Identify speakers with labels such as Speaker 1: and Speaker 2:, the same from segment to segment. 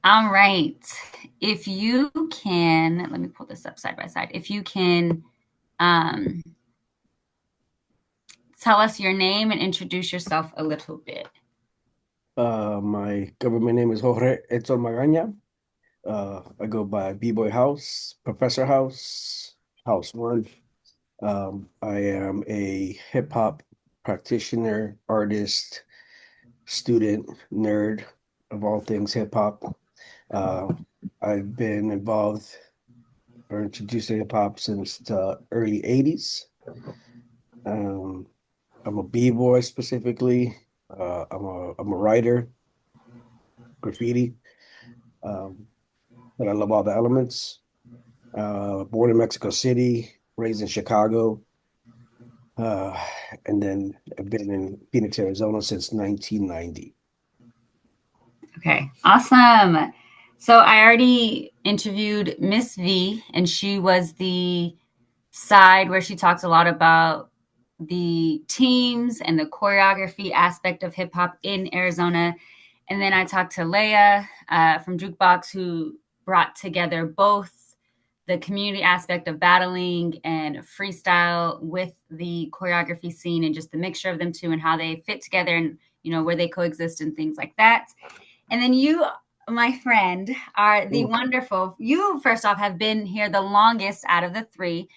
Speaker 1: All right. If you can, let me pull this up side by side. If you can um, tell us your name and introduce yourself a little bit.
Speaker 2: My government name is Jorge Etor Magaña. I go by Bboy House, Professor House, House One. I am a hip hop practitioner, artist, student, nerd of all things hip hop. Uh, I've been involved or introduced to hip hop since the early 80s. Um, I'm a b-boy specifically. I'm a writer, graffiti. Um, but I love all the elements. Born in Mexico City, raised in Chicago, uh, and then I've been in Phoenix, Arizona since 1990.
Speaker 1: Okay, awesome. So I already interviewed Miss V, and she was the side where she talks a lot about the teams and the choreography aspect of hip hop in Arizona. And then I talked to Leia from Jukebox, who brought together both the community aspect of battling and freestyle with the choreography scene and just the mixture of them two and how they fit together and where they coexist and things like that. And then you, my friend, are the
Speaker 2: Mm.
Speaker 1: wonderful. You, first off, have been here the longest out of the three.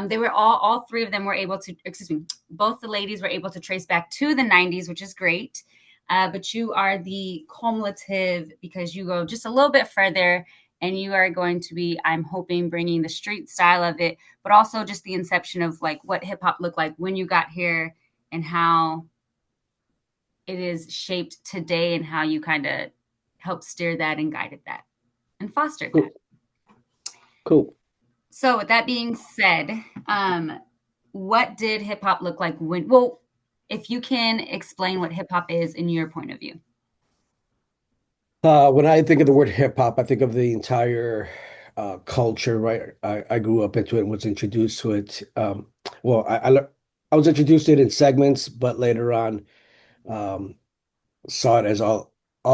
Speaker 1: They were all three of them were able to, excuse me, both the ladies were able to trace back to the 90s, which is great. But you are the cumulative because you go just a little bit further and you are going to be, I'm hoping, bringing the street style of it, but also just the inception of like what hip hop looked like when you got here and how it is shaped today and how you kind of helped steer that and guided that and fostered that.
Speaker 2: Cool. Cool.
Speaker 1: So, with that being said, what did hip hop look like when? Well, if you can explain what hip hop is in your point of view.
Speaker 2: When I think of the word hip hop, I think of the entire culture, right? I grew up into it and was introduced to it. Well, I was introduced to it in segments, but later on, um, saw it as all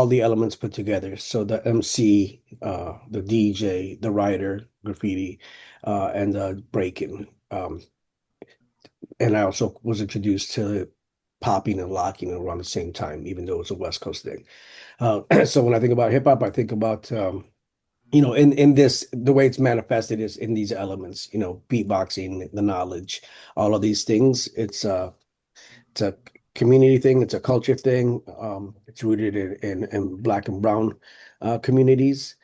Speaker 2: the elements put together. So the MC, the DJ, the writer, graffiti, and the breaking. And I also was introduced to popping and locking around the same time, even though it was a West Coast thing. So when I think about hip hop, I think about in this the way it's manifested is in these elements, beatboxing, the knowledge, all of these things. It's a community thing. It's a culture thing. It's rooted in Black and Brown communities.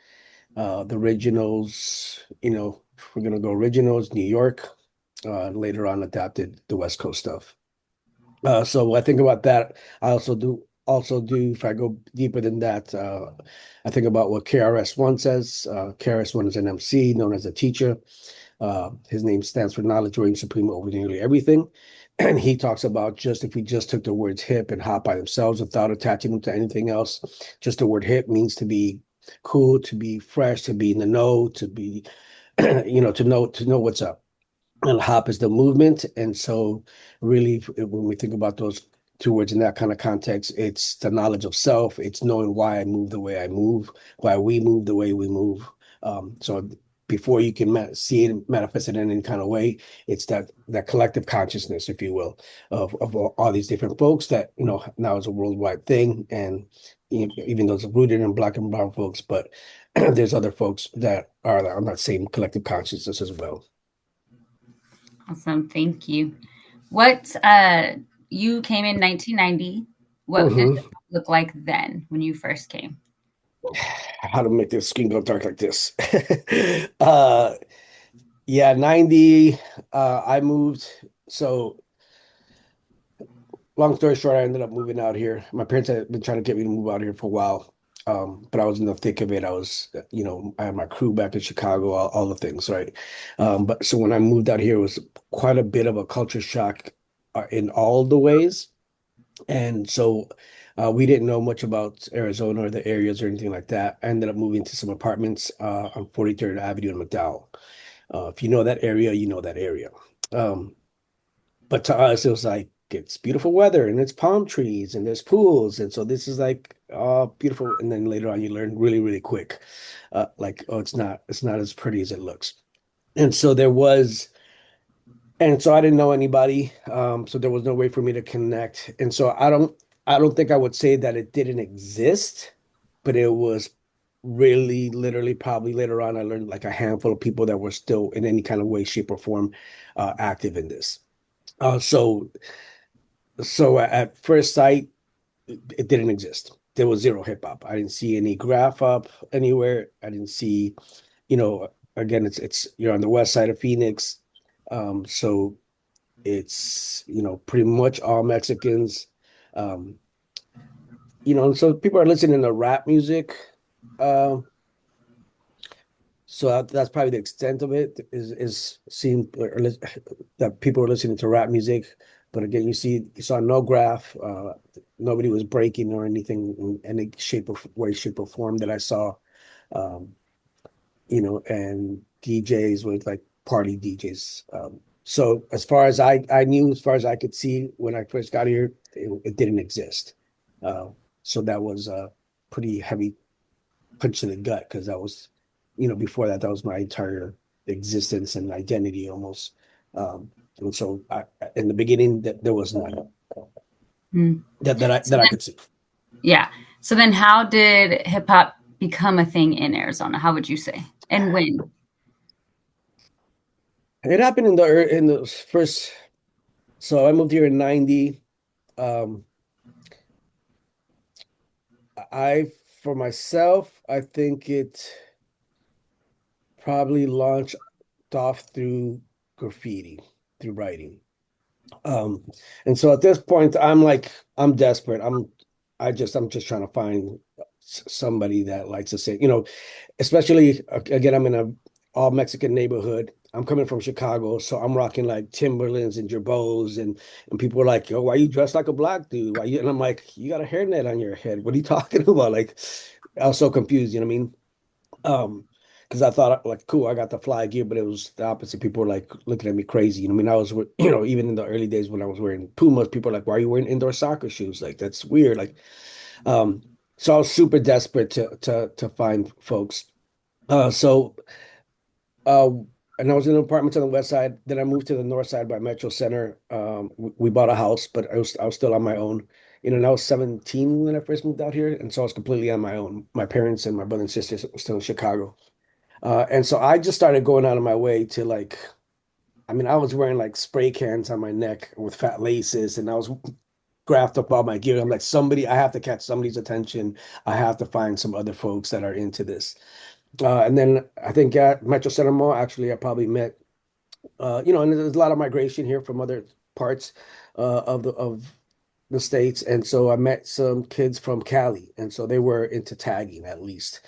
Speaker 2: The originals, if we're gonna go originals, New York. Later on, adapted the West Coast stuff. So when I think about that, I also do. If I go deeper than that, I think about what KRS-One says. KRS-One is an MC known as a teacher. His name stands for knowledge reigns supreme over nearly everything. And he talks about just if we just took the words hip and hop by themselves without attaching them to anything else, just the word hip means to be cool, to be fresh, to be in the know, to be, to know what's up. And hop is the movement. And so really when we think about those two words in that kind of context, it's the knowledge of self. It's knowing why I move the way I move, why we move the way we move. So before you can see it manifested in any kind of way, it's that collective consciousness, if you will, of all these different folks that, now is a worldwide thing. And even though it's rooted in Black and brown folks, but there's other folks that are on that same collective consciousness as well.
Speaker 1: Awesome, thank you. What you came in 1990. What did
Speaker 2: Mhm.
Speaker 1: hip hop look like then when you first came?
Speaker 2: How to make this screen go dark like this. uh yeah, 90. I moved. So long story short, I ended up moving out here. My parents had been trying to get me to move out here for a while. But I was in the thick of it. I was, I had my crew back in Chicago, all the things, right? But so when I moved out here, it was quite a bit of a culture shock in all the ways. And so we didn't know much about Arizona or the areas or anything like that. I ended up moving to some apartments on 43rd Avenue in McDowell. If you know that area, you know that area. Um, but to us, it was like it's beautiful weather and it's palm trees and there's pools. And so this is like oh, beautiful, and then later on you learn really, really quick, like, oh, it's not as pretty as it looks. And so there was, and so I didn't know anybody, so there was no way for me to connect. And so I don't think I would say that it didn't exist, but it was really, literally, probably later on, I learned like a handful of people that were still in any kind of way, shape, or form active in this. Uh, so, so at first sight, it didn't exist. There was zero hip hop. I didn't see any graph up anywhere. I didn't see, again, it's you're on the west side of Phoenix, so it's pretty much all Mexicans. Um, so people are listening to rap music. Um, so that's probably the extent of it is seeing that people are listening to rap music. But again, you saw no graph. Nobody was breaking or anything in any shape of way, shape or form that I saw. Um, and DJs were like party DJs. So as far as I knew, as far as I could see when I first got here, it didn't exist. Uh, so that was a pretty heavy punch in the gut because that was, before that, that was my entire existence and identity almost. And so in the beginning, that there was none
Speaker 1: Mm. So
Speaker 2: that I
Speaker 1: then,
Speaker 2: could see.
Speaker 1: yeah. So then, how did hip hop become a thing in Arizona? How would you say? And when?
Speaker 2: It happened in the first. So I moved here in '90. Um, I, for myself, I think it probably launched off through graffiti, through writing. Um, and so at this point, I'm desperate. I'm just trying to find somebody that likes to say, especially again, I'm in a all Mexican neighborhood. I'm coming from Chicago, so I'm rocking like Timberlands and Jabos, and people are like, "Yo, why you dressed like a black dude? Why you?" And I'm like, "You got a hairnet on your head. What are you talking about?" Like, I was so confused. You know what I mean? Um, because I thought like, cool, I got the fly gear, but it was the opposite. People were like looking at me crazy. You know, I mean, even in the early days when I was wearing Pumas, people were like, why are you wearing indoor soccer shoes? Like, that's weird. Like, um, so I was super desperate to find folks. So uh, and I was in an apartment on the west side. Then I moved to the north side by Metro Center. We bought a house, but I was still on my own. And I was 17 when I first moved out here, and so I was completely on my own. My parents and my brother and sisters were still in Chicago. And so I just started going out of my way to like, I mean, I was wearing like spray cans on my neck with fat laces, and I was graphed up all my gear. I'm like, I have to catch somebody's attention. I have to find some other folks that are into this. And then I think at Metro Center Mall, actually, I probably met, and there's a lot of migration here from other parts of the States. And so I met some kids from Cali. And so they were into tagging at least.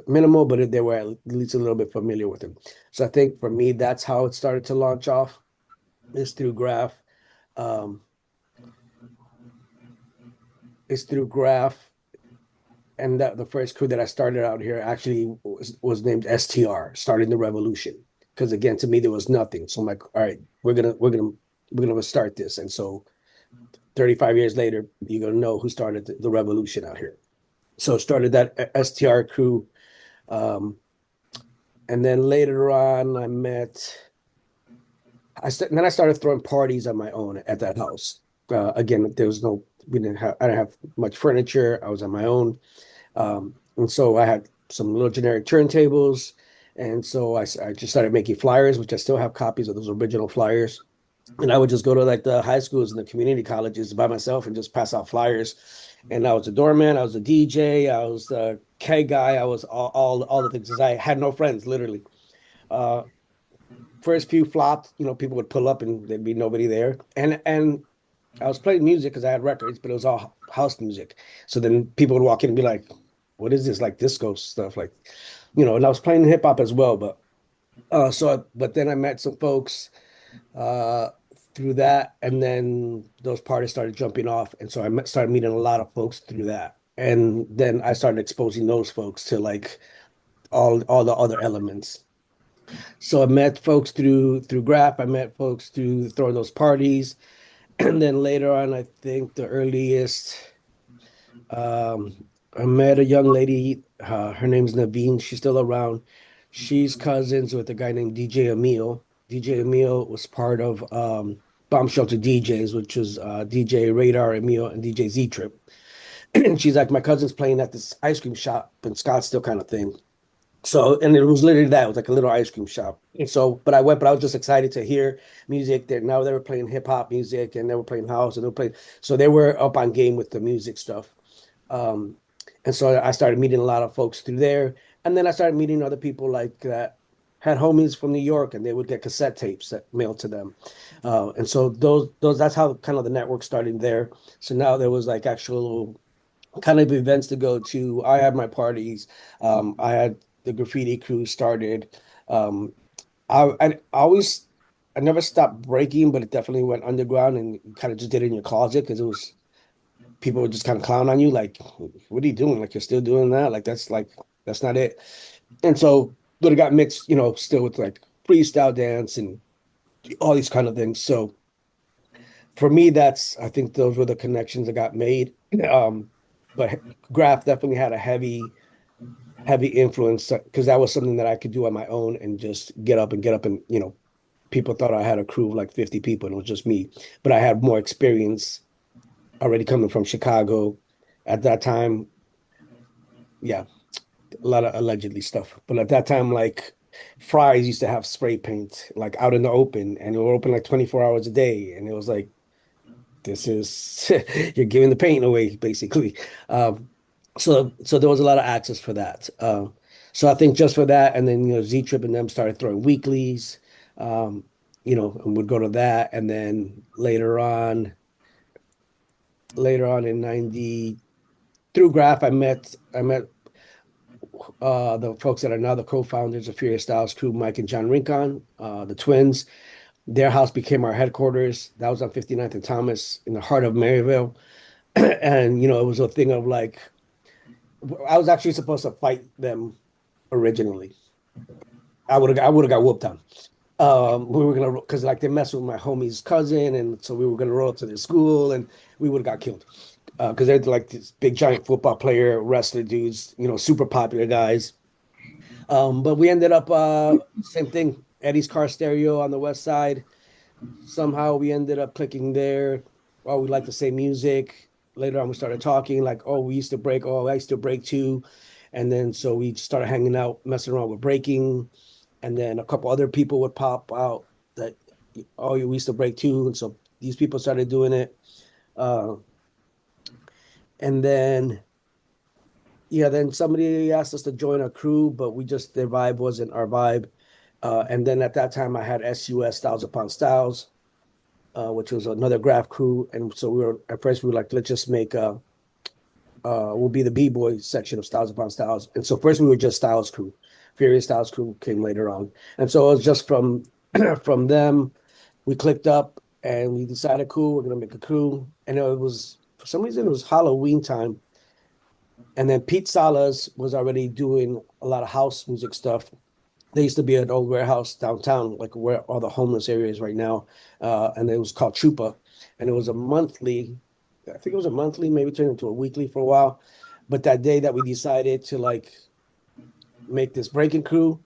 Speaker 2: Minimal, but they were at least a little bit familiar with it. So I think for me, that's how it started to launch off is through Graph. Um, is through Graph. And that the first crew that I started out here actually was named STR, starting the revolution. Because again, to me, there was nothing. So I'm like, all right, we're gonna start this. And so 35 years later, you're gonna know who started the revolution out here. So started that STR crew. Um, and then later on, then I started throwing parties on my own at that house. Again, I didn't have much furniture. I was on my own. And so I had some little generic turntables. And so I just started making flyers, which I still have copies of those original flyers. And I would just go to like the high schools and the community colleges by myself and just pass out flyers. And I was a doorman, I was a DJ, I was a K guy, I was all the things. 'Cause I had no friends, literally. Uh, First few flopped, people would pull up and there'd be nobody there. And I was playing music because I had records, but it was all house music. So then people would walk in and be like, "What is this? Like disco stuff?" Like, and I was playing hip hop as well. But then I met some folks uh, through that, and then those parties started jumping off, and so started meeting a lot of folks through that, and then I started exposing those folks to like all the other elements. So I met folks through Graph. I met folks through throwing those parties. And then later on, I think the earliest I met a young lady. Her name's Naveen. She's still around. She's cousins with a guy named DJ Emil. DJ Emil was part of Bomb Shelter DJs, which was DJ Radar Emil and DJ Z Trip. And she's like, my cousin's playing at this ice cream shop in Scottsdale kind of thing. So, and it was literally that. It was like a little ice cream shop. And so, but I went, but I was just excited to hear music that now they were playing hip hop music and they were playing house and they were playing. So they were up on game with the music stuff. Um, and so I started meeting a lot of folks through there. And then I started meeting other people like that had homies from New York and they would get cassette tapes that mailed to them. And so that's how kind of the network started there. So now there was like actual kind of events to go to. I had my parties. I had the graffiti crew started. Um, I always, I never stopped breaking, but it definitely went underground and you kind of just did it in your closet because it was people would just kind of clown on you, like, "What are you doing? Like you're still doing that? Like that's not it." And so, but it got mixed, still with like freestyle dance and all these kind of things. So for me, I think those were the connections that got made. But Graph definitely had a heavy influence because that was something that I could do on my own and just get up and people thought I had a crew of like 50 people and it was just me. But I had more experience already coming from Chicago at that time. Yeah, a lot of allegedly stuff. But at that time, like Fry's used to have spray paint like out in the open and it would open like 24 hours a day. And it was like, this is you're giving the paint away, basically. So there was a lot of access for that. So I think just for that, and then Z Trip and them started throwing weeklies, um, and would go to that, and then later on in '90 through Graph, I met the folks that are now the co-founders of Furious Styles Crew, Mike and John Rincon, the twins. Their house became our headquarters. That was on 59th and Thomas in the heart of Maryville. And it was a thing of like I was actually supposed to fight them originally. I would have got whooped on. We were gonna because like they messed with my homie's cousin, and so we were gonna roll up to their school, and we would have got killed because they're like this big giant football player, wrestler dudes, super popular guys. But we ended up same thing. Eddie's Car Stereo on the west side. Somehow we ended up clicking there. Oh, we like the same music. Later on, we started talking like, oh, we used to break. Oh, I used to break too. And then so we started hanging out, messing around with breaking. And then a couple other people would pop out that, oh, we used to break too. And so these people started doing it. Uh, and then, yeah, then somebody asked us to join a crew, but their vibe wasn't our vibe. And then at that time, I had SUS Styles Upon Styles, which was another graph crew. And so at first we were like, let's just make we'll be the B-boy section of Styles Upon Styles. And so first we were just Styles crew. Furious Styles crew came later on. And so it was just from from them, we clicked up and we decided, cool, we're gonna make a crew. And it was for some reason it was Halloween time. And then Pete Salas was already doing a lot of house music stuff. There used to be an old warehouse downtown, like where all the homeless areas right now, and it was called Chupa, and it was a monthly. I think it was a monthly, maybe turned into a weekly for a while. But that day that we decided to like make this breaking crew,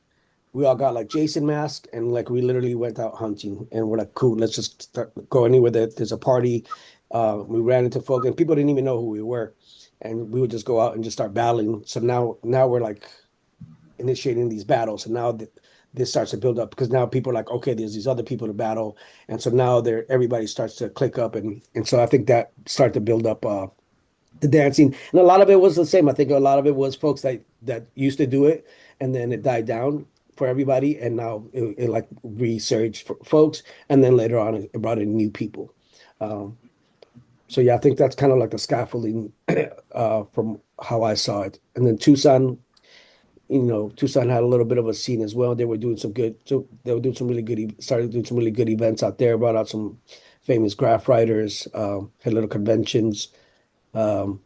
Speaker 2: we all got like Jason mask and like we literally went out hunting and we're like, cool, let's just go anywhere that there's a party. We ran into folk and people didn't even know who we were, and we would just go out and just start battling. So now we're like initiating these battles. And now this starts to build up because now people are like, okay, there's these other people to battle. And so now everybody starts to click up. And so I think that started to build up the dancing. And a lot of it was the same. I think a lot of it was folks that used to do it and then it died down for everybody. And now it like resurged for folks. And then later on, it brought in new people. Um, so yeah, I think that's kind of like the scaffolding from how I saw it. And then Tucson had a little bit of a scene as well. They were doing some good, so they were doing some really good, started doing some really good events out there, brought out some famous graph writers, had little conventions. Um,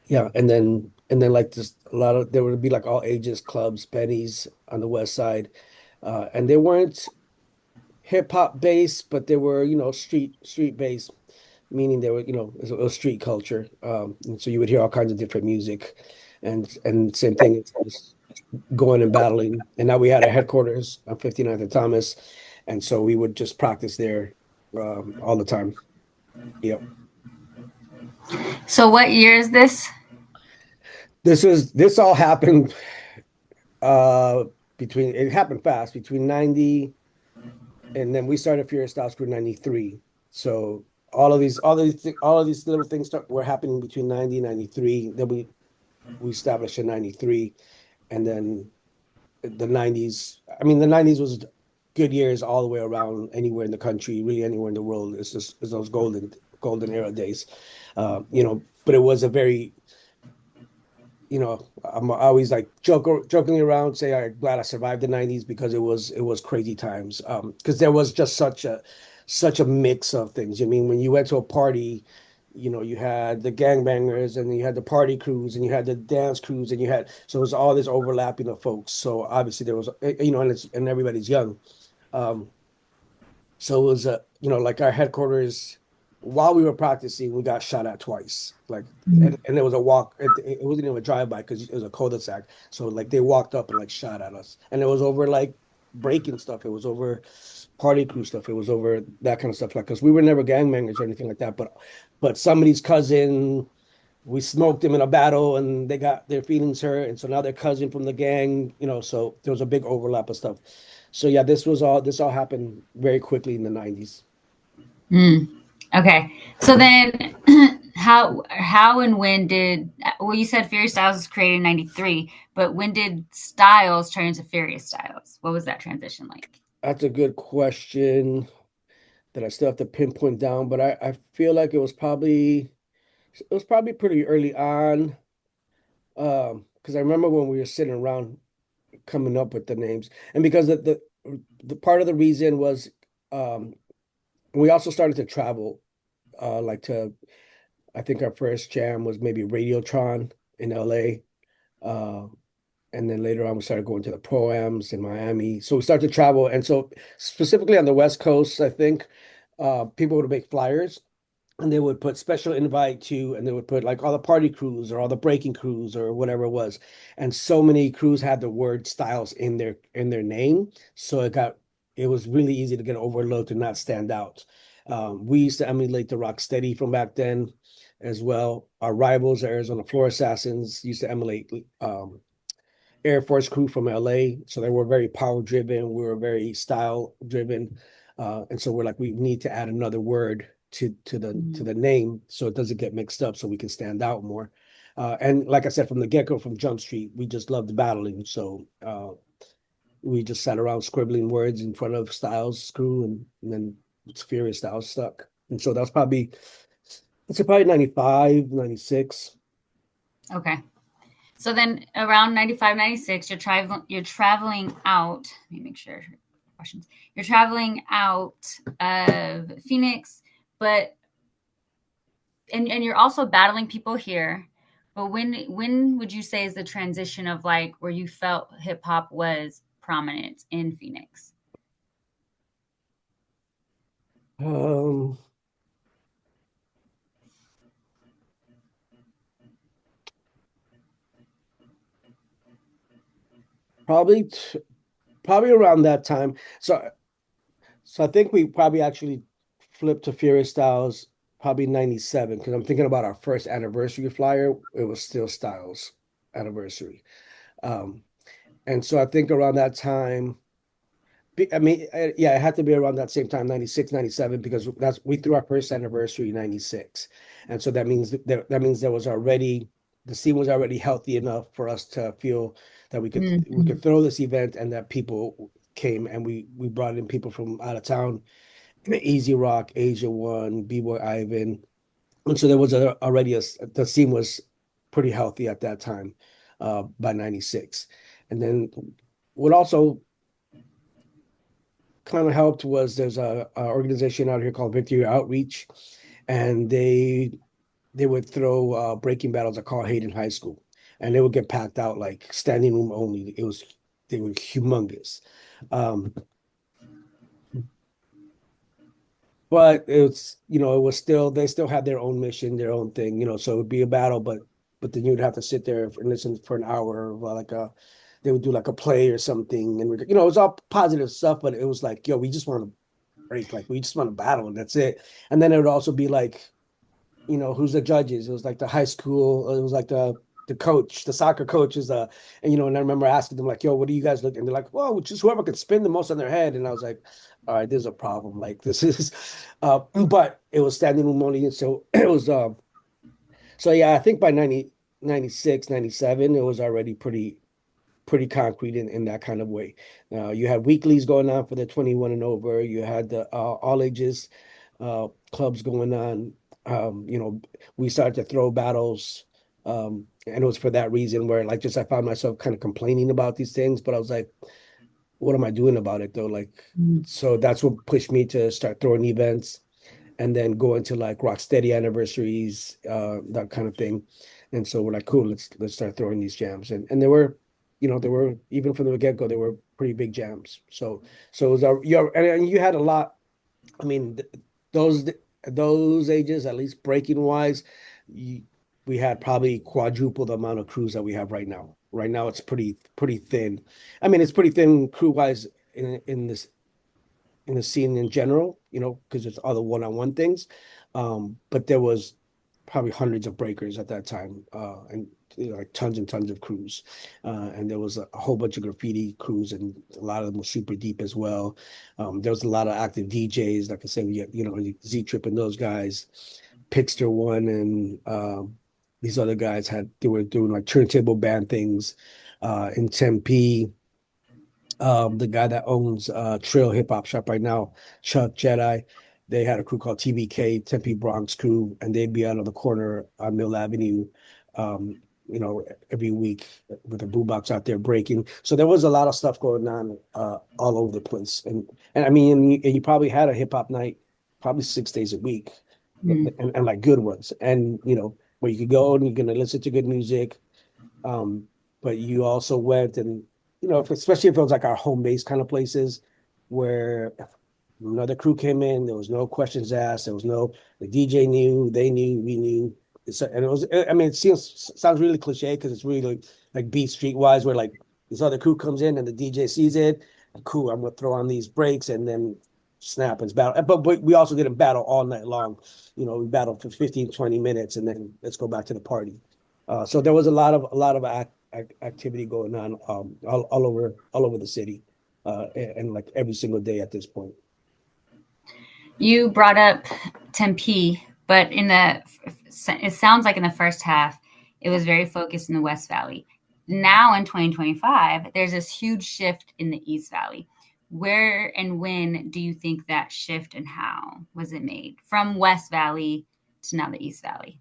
Speaker 2: yeah, and then like this, there would be like all ages clubs, Benny's on the west side. And they weren't hip hop based, but they were, street based. meaning there were, it was street culture. And so you would hear all kinds of different music, and same thing is going and battling. And now we had a headquarters on 59th and Thomas, and so we would just practice there all the time. Yep.
Speaker 1: So what year is this?
Speaker 2: This all happened uh between it happened fast between 90, and then we started Furious Styles Crew 93. So all of these little things were happening between 90 and 93. Then we established in 93, and then the 90s. I mean, the 90s was good years all the way around, anywhere in the country, really anywhere in the world. It's those golden era days. But it was a very, I'm always like jokingly around, say I'm glad I survived the 90s because it was crazy times. Because there was just such a mix of things. I mean, when you went to a party, you had the gangbangers, and you had the party crews, and you had the dance crews, and so it was all this overlapping of folks. So obviously there was, and everybody's young. Um, so it was like our headquarters, while we were practicing, we got shot at twice. Like, and there was a walk. It wasn't even a drive-by because it was a cul-de-sac. So like they walked up and like shot at us, and it was over like breaking stuff. It was over party crew stuff. It was over that kind of stuff. Like, because we were never gangbangers or anything like that. But somebody's cousin, we smoked him in a battle, and they got their feelings hurt, and so now their cousin from the gang. So there was a big overlap of stuff. So yeah, this all happened very quickly in the 90s.
Speaker 1: Mm. Okay. So then how and when did well you said Furious Styles was created in 93, but when did Styles turn into Furious Styles? What was that transition like?
Speaker 2: That's a good question that I still have to pinpoint down, but I feel like it was probably pretty early on. Because I remember when we were sitting around coming up with the names, and because the part of the reason was, um we also started to travel, like to I think our first jam was maybe Radiotron in LA. Uh, and then later on we started going to the pro-ams in Miami. So we started to travel. And so specifically on the West Coast, I think people would make flyers, and they would put special invite to, and they would put like all the party crews or all the breaking crews or whatever it was. And so many crews had the word Styles in their name. So it was really easy to get overlooked and not stand out. We used to emulate the Rocksteady from back then as well. Our rivals, the Arizona Floor Assassins, used to emulate Air Force crew from LA. So they were very power driven. We were very style driven. And so we're like, we need to add another word to the name so it doesn't get mixed up, so we can stand out more. And like I said, from the get-go, from Jump Street, we just loved battling. So we just sat around scribbling words in front of Styles' crew, and then it's Furious Styles stuck. And so that's probably 95, 96.
Speaker 1: Okay. So then around 95, 96, you're traveling out. Let me make sure questions. You're traveling out of Phoenix, but and you're also battling people here. But when would you say is the transition of like where you felt hip hop was prominent in Phoenix?
Speaker 2: Um, probably probably around that time. So I think we probably actually flipped to Furious Styles probably 97, because I'm thinking about our first anniversary flyer. It was still Styles anniversary. Um, and so I think around that time, I mean, yeah, it had to be around that same time, 96, 97, because we threw our first anniversary in 96. And so that means the scene was already healthy enough for us to feel that we could
Speaker 1: Mm-hmm.
Speaker 2: throw this event, and that people came, and we brought in people from out of town, Easy Rock, Asia One, B-Boy Ivan. And so there was already the scene was pretty healthy at that time, by 96. And then what also kind of helped was there's a organization out here called Victory Outreach, and they would throw breaking battles at Carl Hayden High School, and they would get packed out like standing room only. They were humongous. Um, But it's, it was still, they still had their own mission, their own thing, so it would be a battle, but then you'd have to sit there and listen for an hour of they would do like a play or something. And it was all positive stuff, but it was like, yo, we just want to break, like we just want to battle and that's it. And then it would also be like, who's the judges? It was like the high school, it was like the coach, the soccer coach is and I remember asking them like, yo, what do you guys look? And they're like, well, just whoever could spin the most on their head. And I was like, all right, there's a problem. Like this is but it was standing room only. And so it was so yeah, I think by 96, 97, it was already pretty concrete in that kind of way. You had weeklies going on for the 21 and over. You had the all ages clubs going on. We started to throw battles. And it was for that reason where like just I found myself kind of complaining about these things, but I was like, what am I doing about it though? Like,
Speaker 1: Mm.
Speaker 2: so that's what pushed me to start throwing events and then go into like Rocksteady anniversaries, that kind of thing. And so we're like, cool, let's start throwing these jams. And there were even from the get-go, there were pretty big jams. So it was and you had a lot. I mean, those those ages, at least breaking wise, you, we had probably quadruple the amount of crews that we have right now. Right now, it's pretty thin. I mean, it's pretty thin crew wise in the scene in general, because it's all the one-on-one things. But there was probably hundreds of breakers at that time, and like tons and tons of crews. And there was a whole bunch of graffiti crews, and a lot of them were super deep as well. There was a lot of active DJs, like I said, Z Trip and those guys, Pixter One, and these other guys they were doing like turntable band things in Tempe. The guy that owns Trail Hip Hop Shop right now, Chuck Jedi, they had a crew called TBK, Tempe Bronx Crew, and they'd be out on the corner on Mill Avenue, um, every week with a boombox out there breaking. So there was a lot of stuff going on all over the place. And I mean, and you probably had a hip hop night probably 6 days a week,
Speaker 1: Mm.
Speaker 2: and like good ones. And where you could go and you're gonna listen to good music, um, but you also went and, especially if it was like our home base kind of places where if another crew came in, there was no questions asked. There was no, the DJ knew, they knew, we knew. And it was, I mean, sounds really cliche because it's really like beat streetwise where like this other crew comes in and the DJ sees it. Cool, I'm gonna throw on these breaks and then snap and battle. But we also didn't battle all night long. We battled for 15, 20 minutes and then let's go back to the party. So there was a lot of activity going on all over the city, and like every single day at this point.
Speaker 1: You brought up Tempe, but it sounds like in the first half, it was very focused in the West Valley. Now in 2025, there's this huge shift in the East Valley. Where and when do you think that shift and how was it made from West Valley to now the East Valley?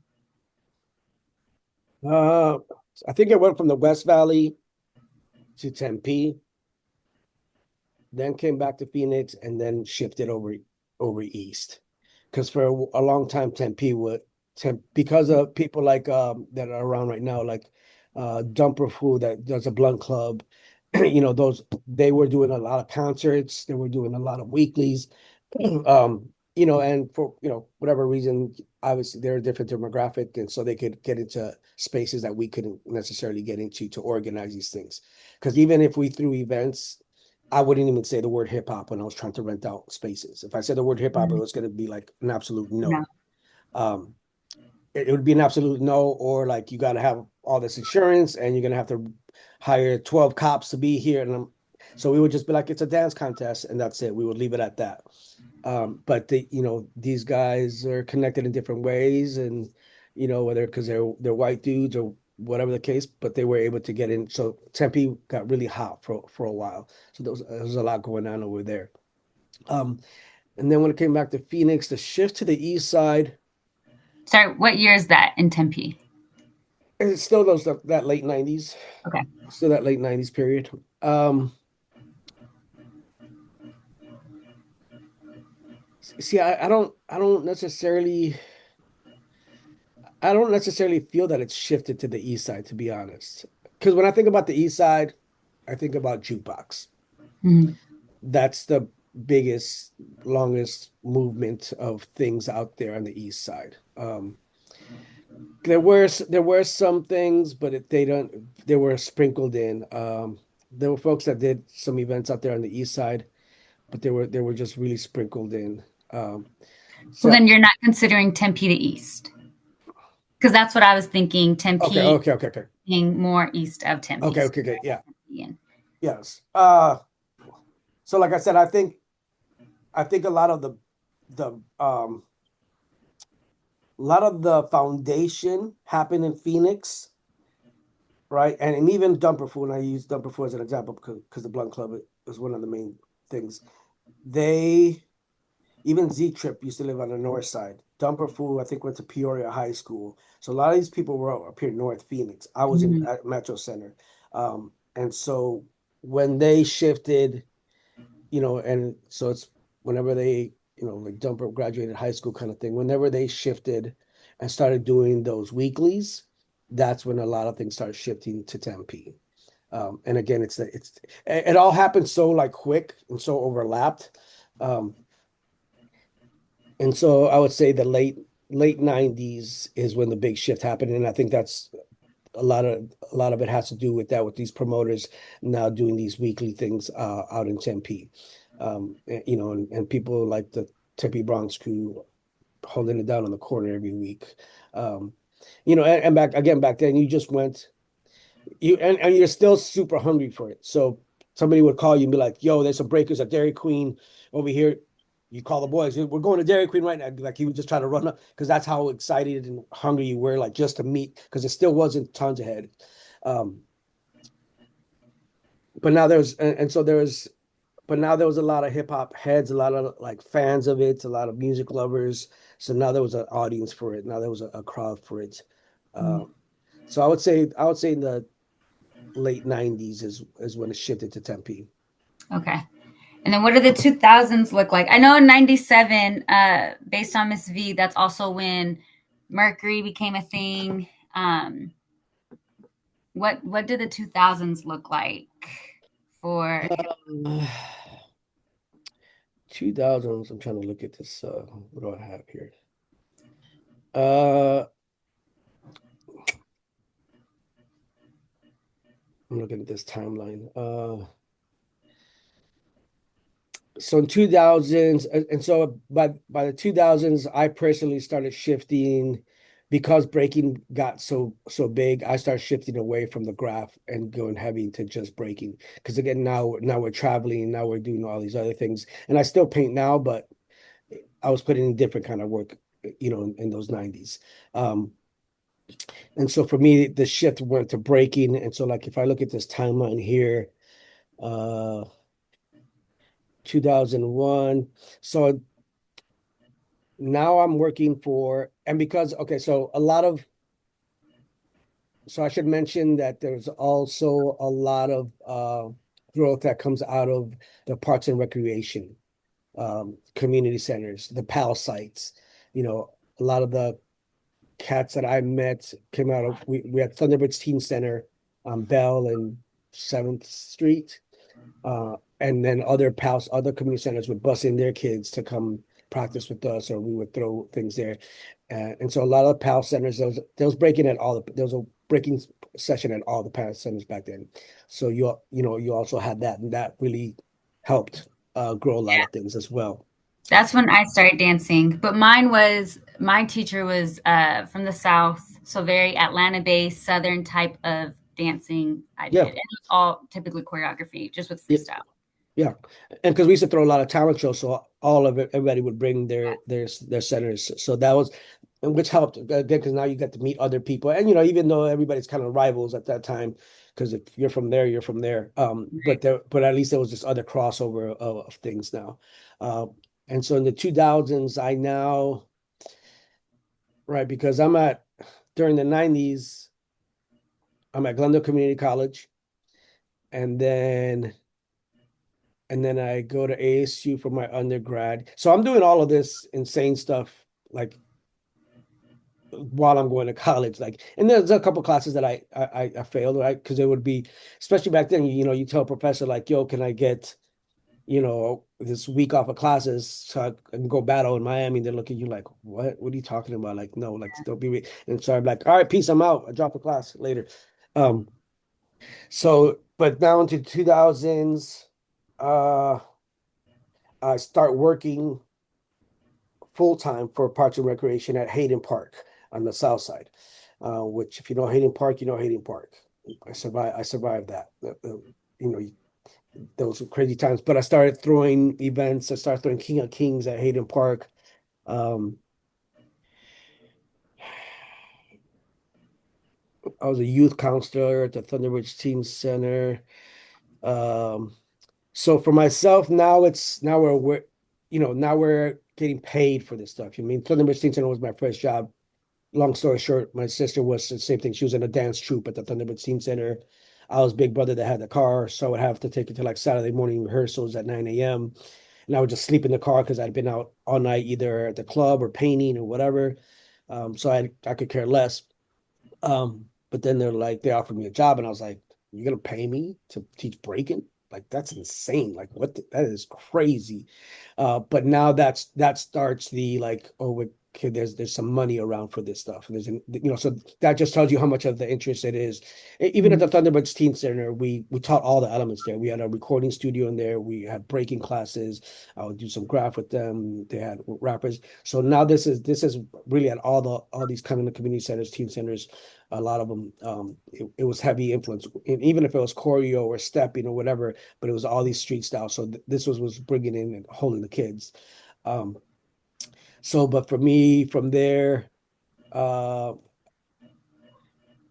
Speaker 2: Uh, I think it went from the West Valley to Tempe, then came back to Phoenix, and then shifted over east. Because for a long time, because of people like that are around right now, like Dumper Fool that does a blunt club, those they were doing a lot of concerts, they were doing a lot of weeklies, and for whatever reason, obviously they're a different demographic, and so they could get into spaces that we couldn't necessarily get into to organize these things. Because even if we threw events, I wouldn't even say the word hip hop when I was trying to rent out spaces. If I said the word hip hop, it
Speaker 1: Mm.
Speaker 2: was going to be like an absolute
Speaker 1: No.
Speaker 2: no. Um, it would be an absolute no, or like you got to have all this insurance and you're going to have to hire 12 cops to be here. So we would just be like, it's a dance contest, and that's it. We would leave it at that. But these guys are connected in different ways, and whether because they're white dudes or whatever the case, but they were able to get in. So Tempe got really hot for a while. So there was a lot going on over there. Um, and then when it came back to Phoenix, the shift to the east side,
Speaker 1: Sorry, what year is that in Tempe?
Speaker 2: it's still that late 90s,
Speaker 1: Okay.
Speaker 2: still that late 90s period. Um, see, I don't necessarily feel that it's shifted to the east side, to be honest. Because when I think about the east side, I think about jukebox.
Speaker 1: Mm.
Speaker 2: That's biggest, longest movement of things out there on the east side. There were some things, but they don't they were sprinkled in. There were folks that did some events out there on the east side, but they were just really sprinkled in. Um,
Speaker 1: Well,
Speaker 2: so
Speaker 1: then you're not considering Tempe the East. Because that's what I was thinking.
Speaker 2: okay,
Speaker 1: Tempe
Speaker 2: okay, okay, okay,
Speaker 1: being more east of Tempe.
Speaker 2: okay,
Speaker 1: So
Speaker 2: okay, okay, yeah,
Speaker 1: Ian.
Speaker 2: yes. So like I said, I think a lot of the foundation happened in Phoenix, right? And even Dumper Food, and I use Dumper Food as an example because the Blunt Club is one of the main things. They Even Z Trip used to live on the north side. Dumper Food, I think, went to Peoria High School. So a lot of these people were up here in North Phoenix. I was in
Speaker 1: Mhm.
Speaker 2: at Metro Center. And so when they shifted, and so it's whenever they, like Dumper graduated high school kind of thing, whenever they shifted and started doing those weeklies, that's when a lot of things started shifting to Tempe. And again, it all happened so like quick and so overlapped. Um, and so I would say the late 90s is when the big shift happened. And I think that's a lot of it has to do with that, with these promoters now doing these weekly things out in Tempe. And people like the Tempe Bronx crew holding it down on the corner every week. Um, and back then you just went and you're still super hungry for it. So somebody would call you and be like, "Yo, there's some breakers at Dairy Queen over here." You call the boys. We're going to Dairy Queen right now. Like he would just try to run up because that's how excited and hungry you were, like just to meet. Because it still wasn't tons ahead. Um, but now there's and so there was, but now there was a lot of hip hop heads, a lot of like fans of it, a lot of music lovers. So now there was an audience for it. Now there was a crowd for it. Um, so I would say in the late 90s is when it shifted to Tempe.
Speaker 1: Okay. And then what do the 2000s look like? I know in 97, based on Miss V, that's also when Mercury became a thing. What did the 2000s look like for hip?
Speaker 2: Uh, 2000s. I'm trying to look at this. What do I have here? Uh, I'm looking at this timeline. So in 2000s, and so by the 2000s, I personally started shifting because breaking got so big. I started shifting away from the graph and going heavy to just breaking. Because again, now we're traveling, now we're doing all these other things, and I still paint now, but I was putting in different kind of work, in those 90s. Um, and so for me, the shift went to breaking. And so like if I look at this timeline here, uh 2001. So now I'm working for, and because, okay, so I should mention that there's also a lot of growth that comes out of the parks and recreation, community centers, the PAL sites. A lot of the cats that I met came out of, we had Thunderbirds Teen Center on Bell and 7th Street. And then other community centers would bus in their kids to come practice with us, or we would throw things there. And so a lot of PAL centers, there was there was a breaking session at all the PAL centers back then. So you also had that, and that really helped grow a lot of things as well.
Speaker 1: That's when I started dancing. But my teacher was from the South, so very Atlanta based, Southern type of dancing I did.
Speaker 2: Yeah.
Speaker 1: And it was all typically choreography, just with
Speaker 2: Yeah.
Speaker 1: freestyle.
Speaker 2: Yeah, and because we used to throw a lot of talent shows, so all of it, everybody would bring their centers. So that was, and which helped again because now you get to meet other people, and even though everybody's kind of rivals at that time, because if you're from there, you're from there. But at least there was this other crossover of things now. And so in the 2000s, right, because during the 90s, I'm at Glendale Community College, and then I go to ASU for my undergrad. So I'm doing all of this insane stuff like while I'm going to college. Like, and there's a couple classes that I failed, right? Because it would be, especially back then, you tell a professor like, "Yo, can I get this week off of classes so I can go battle in Miami. They're looking at you like, what? What are you talking about? Like, no, like don't be. And so I'm like, all right, peace. I'm out. I drop the class later. Um, but now into 2000s, uh, I start working full time for Parks and Recreation at Hayden Park on the south side. Which, if you know Hayden Park, you know Hayden Park. I survived that. You know, those were crazy times. But I started throwing events. I started throwing King of Kings at Hayden Park. Um, I was a youth counselor at the Thunderbirds Teen Center. Um, so for myself, now now we're getting paid for this stuff. You mean Thunderbirds Teen Center was my first job. Long story short, my sister was the same thing. She was in a dance troupe at the Thunderbird Teen Center. I was big brother that had the car, so I would have to take it to like Saturday morning rehearsals at 9 a.m. And I would just sleep in the car because I'd been out all night, either at the club or painting or whatever. So I could care less. But then they offered me a job, and I was like, "You're gonna pay me to teach breaking? Like that's insane! Like that is crazy." But now that starts the like, oh, okay, there's some money around for this stuff. And so that just tells you how much of the interest it is. Even at the Thunderbirds Teen Center, we taught all the elements there. We had a recording studio in there. We had breaking classes. I would do some graph with them. They had rappers. So now this is really at all these kind of community centers, teen centers. A lot of them, it was heavy influence, and even if it was choreo or stepping or whatever, but it was all these street styles. So this was bringing in and holding the kids. Um, but for me, from there, uh,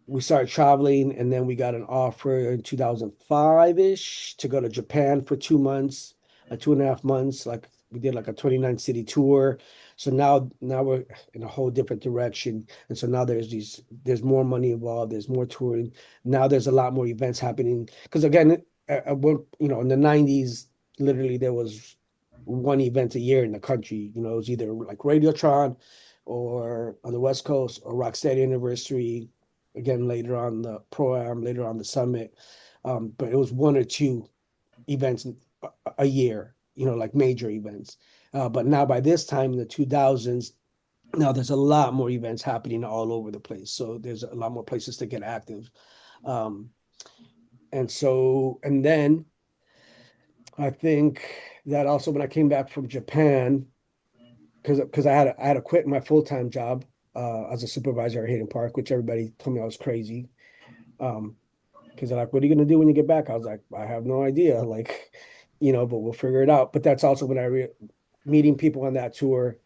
Speaker 2: we started traveling, and then we got an offer in 2005-ish to go to Japan for 2 months, 2.5 months. Like we did like a 29 city tour. So now we're in a whole different direction. And so now there's more money involved, there's more touring. Now there's a lot more events happening. Because again, in the 90s, literally there was one event a year in the country. It was either like Radiotron or on the West Coast or Rocksteady Anniversary again later on the pro-am, later on the summit. But it was one or two events a year, like major events. But now by this time in the 2000s, now there's a lot more events happening all over the place. So there's a lot more places to get active. Um, and then I think that also when I came back from Japan, because I had to quit my full-time job as a supervisor at Hayden Park, which everybody told me I was crazy. Um, because they're like, what are you going to do when you get back? I was like, I have no idea. Like, but we'll figure it out. But that's also when meeting people on that tour,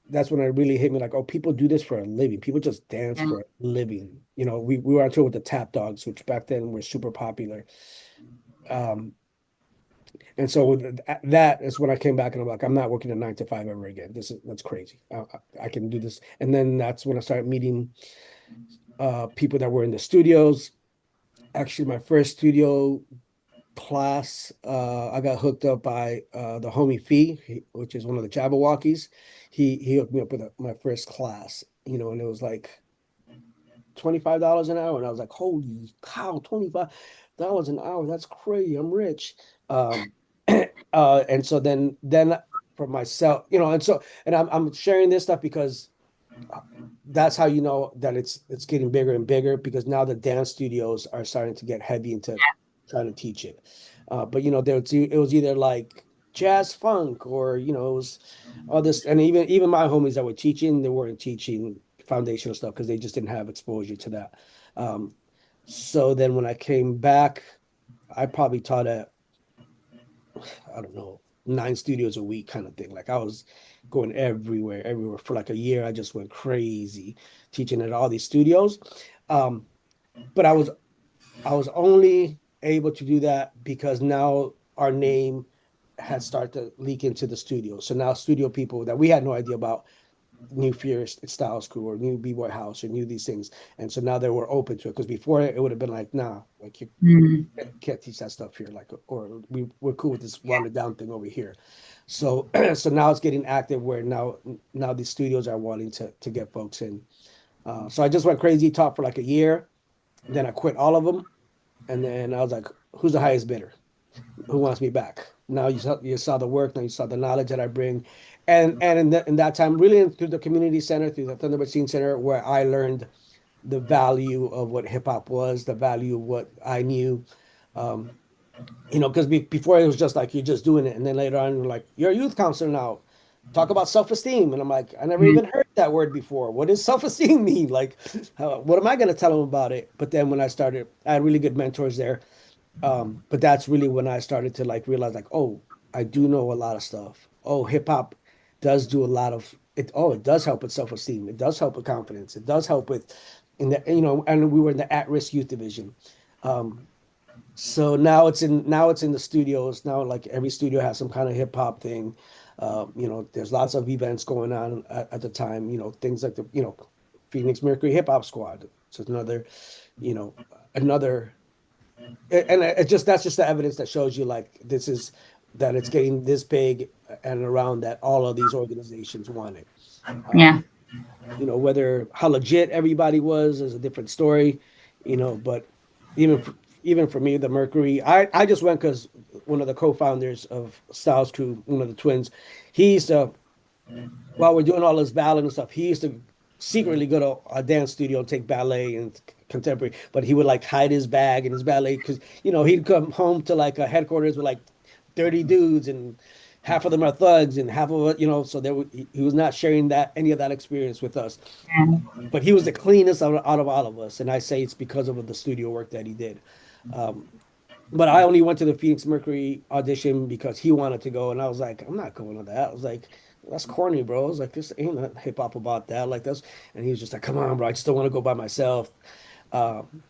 Speaker 2: that's when it really hit me like, oh, people do this for a living. People just dance
Speaker 1: Yeah.
Speaker 2: for a living. We were on tour with the Tap Dogs, which back then were super popular. Um, and so that is when I came back and I'm like, I'm not working a 9 to 5 ever again. That's crazy. I can do this. And then that's when I started meeting people that were in the studios. Actually, my first studio class, I got hooked up by the homie Fee, which is one of the Jabberwockies. He hooked me up with my first class, and it was like $25 an hour. And I was like, holy cow, $25 an hour. That's crazy. I'm rich. Um, and so then for myself, and I'm sharing this stuff because that's how you know that it's getting bigger and bigger because now the dance studios are starting to get heavy into trying to teach it. But it was either like jazz funk or it was all this, and even my homies that were teaching, they weren't teaching foundational stuff because they just didn't have exposure to that. Um, so then when I came back, I probably taught at I don't know 9 studios a week kind of thing. Like I was going everywhere for like a year. I just went crazy teaching at all these studios. Um, but I was only able to do that because now our name had started to leak into the studio. So now studio people that we had no idea about knew Fierce Styles Crew or knew Bboy House or knew these things. And so now they were open to it. Because before it would have been like, nah, like you
Speaker 1: Mm.
Speaker 2: can't teach that stuff here. Like, or we're cool with this watered down thing over here. So so now it's getting active where now these studios are wanting to get folks in. So I just went crazy, taught for like a year. Then I quit all of them. And then I was like, who's the highest bidder? Who wants me back? Now you saw the work, now you saw the knowledge that I bring, and in that time, really through the community center, through the Thunderbird Scene Center, where I learned the value of what hip hop was, the value of what I knew. Um, because before it was just like you're just doing it, and then later on, you're like, you're a youth counselor now. Talk about self-esteem, and I'm like, I never
Speaker 1: Mm.
Speaker 2: even heard that word before. What does self-esteem mean? Like, what am I going to tell them about it? But then when I started, I had really good mentors there. But that's really when I started to like realize, like, oh, I do know a lot of stuff. Oh, hip hop does do a lot of it. Oh, it does help with self-esteem. It does help with confidence. It does help with in the and we were in the at-risk youth division. Um, so now it's in the studios. Now like every studio has some kind of hip hop thing. There's lots of events going on at the time. Things like the Phoenix Mercury Hip Hop Squad. So it's you know, another, and it just that's just the evidence that shows you like this is that it's getting this big and around that all of these organizations want it.
Speaker 1: Yeah.
Speaker 2: Um, whether how legit everybody was is a different story, but even for, even for me, the Mercury, I just went because one of the co-founders of Styles Crew, one of the twins, he used to while we're doing all this ballet and stuff, he used to secretly go to a dance studio and take ballet and contemporary, but he would like hide his bag and his ballet because he'd come home to like a headquarters with like 30 dudes and half of them are thugs and half of it, so he was not sharing that any of that experience with us.
Speaker 1: Yeah.
Speaker 2: But he was the cleanest out of all of us, and I say it's because of the studio work that he did. Um, but I only went to the Phoenix Mercury audition because he wanted to go, and I was like, I'm not going to that. I was like, that's corny, bro. I was like, this ain't not hip hop about that. Like that's, and he was just like, come on, bro. I just don't want to go by myself.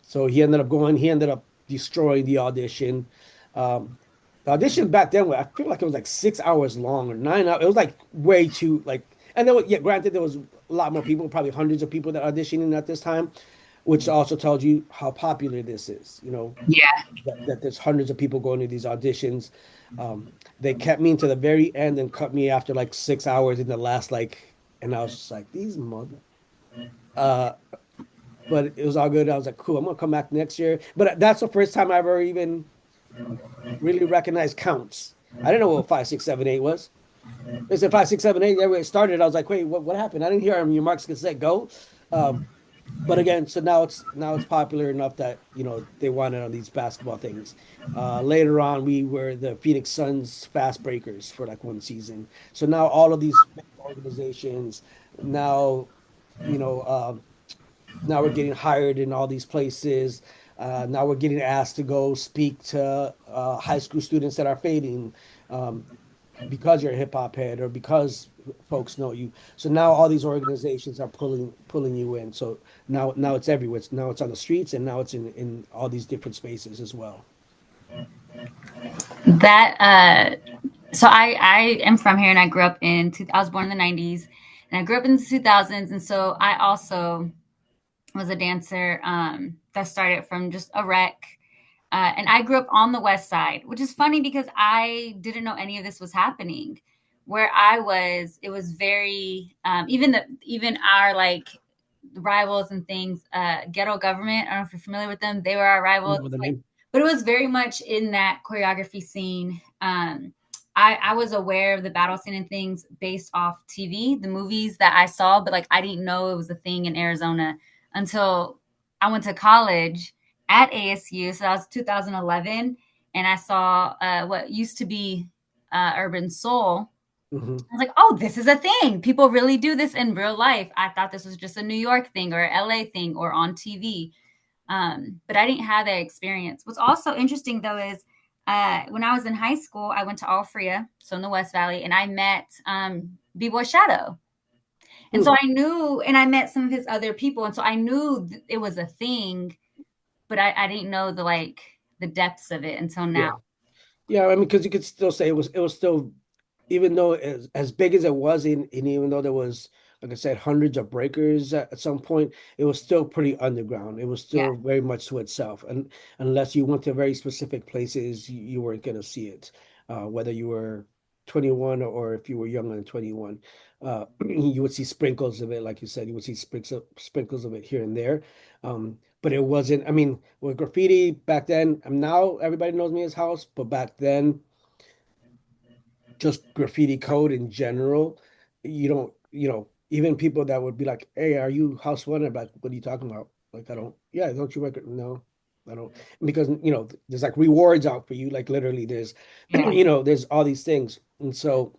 Speaker 2: So he ended up going. He ended up destroying the audition. Um, the audition back then, I feel like it was like 6 hours long or 9 hours. It was like way too like. And then, yeah, granted, there was a lot more people, probably hundreds of people that auditioning at this time, which also tells you how popular this is.
Speaker 1: Yeah.
Speaker 2: That there's hundreds of people going to these auditions. They kept me into the very end and cut me after like 6 hours in the last like, and I was just like, these mother. Uh, but it was all good. I was like, cool, I'm gonna come back next year. But that's the first time I ever even really recognized counts. I didn't know what 5, 6, 7, 8 was. They said 5, 6, 7, 8. Everywhere it started, I was like, wait, what happened? I didn't hear him. Your marks get set, go. Um, but again, so now it's popular enough that they wanted on these basketball things. Later on, we were the Phoenix Suns fast breakers for like one season. So now all of these organizations now, you know, now we're getting hired in all these places. Now we're getting asked to go speak to high school students that are fading. Um, because you're a hip hop head or because folks know you. So now all these organizations are pulling you in. So now it's everywhere. Now it's on the streets and now it's in all these different spaces as well.
Speaker 1: That so I am from here and I grew up in I was born in the 90s and I grew up in the 2000s, and so I also was a dancer that started from just a rec. And I grew up on the west side, which is funny because I didn't know any of this was happening. Where I was, it was very even our like rivals and things. Ghetto Government. I don't know if you're familiar with them. They were our
Speaker 2: You
Speaker 1: rivals.
Speaker 2: know the
Speaker 1: Like,
Speaker 2: name?
Speaker 1: but it was very much in that choreography scene. I was aware of the battle scene and things based off TV, the movies that I saw, but like I didn't know it was a thing in Arizona until I went to college at ASU. So that was 2011, and I saw what used to be Urban Soul.
Speaker 2: Hmm.
Speaker 1: I was like, oh, this is a thing. People really do this in real life. I thought this was just a New York thing or LA thing or on TV. But I didn't have that experience. What's also interesting though is when I was in high school, I went to Alfrea, so in the West Valley, and I met B-Boy Shadow. And so
Speaker 2: Hmm.
Speaker 1: I knew, and I met some of his other people. And so I knew it was a thing, but I didn't know the depths of it until now.
Speaker 2: Yeah. Yeah, I mean, because you could still say it was still, even though as big as it was, and even though there was, like I said, hundreds of breakers at some point, it was still pretty underground. It was
Speaker 1: Yeah.
Speaker 2: still very much to itself, and unless you went to very specific places, you weren't going to see it, whether you were 21 or if you were younger than 21. You would see sprinkles of it, like you said, you would see sprinkles of it here and there. but it wasn't. I mean, with graffiti back then, now everybody knows me as House, but back then, just graffiti code in general, you don't, even people that would be like, "Hey, are you House One?" I'm like, "What are you talking about?" Like, I don't. Yeah, don't you record? No, I don't. Because there's like rewards out for you. Like literally, there's,
Speaker 1: Yeah.
Speaker 2: there's all these things, and so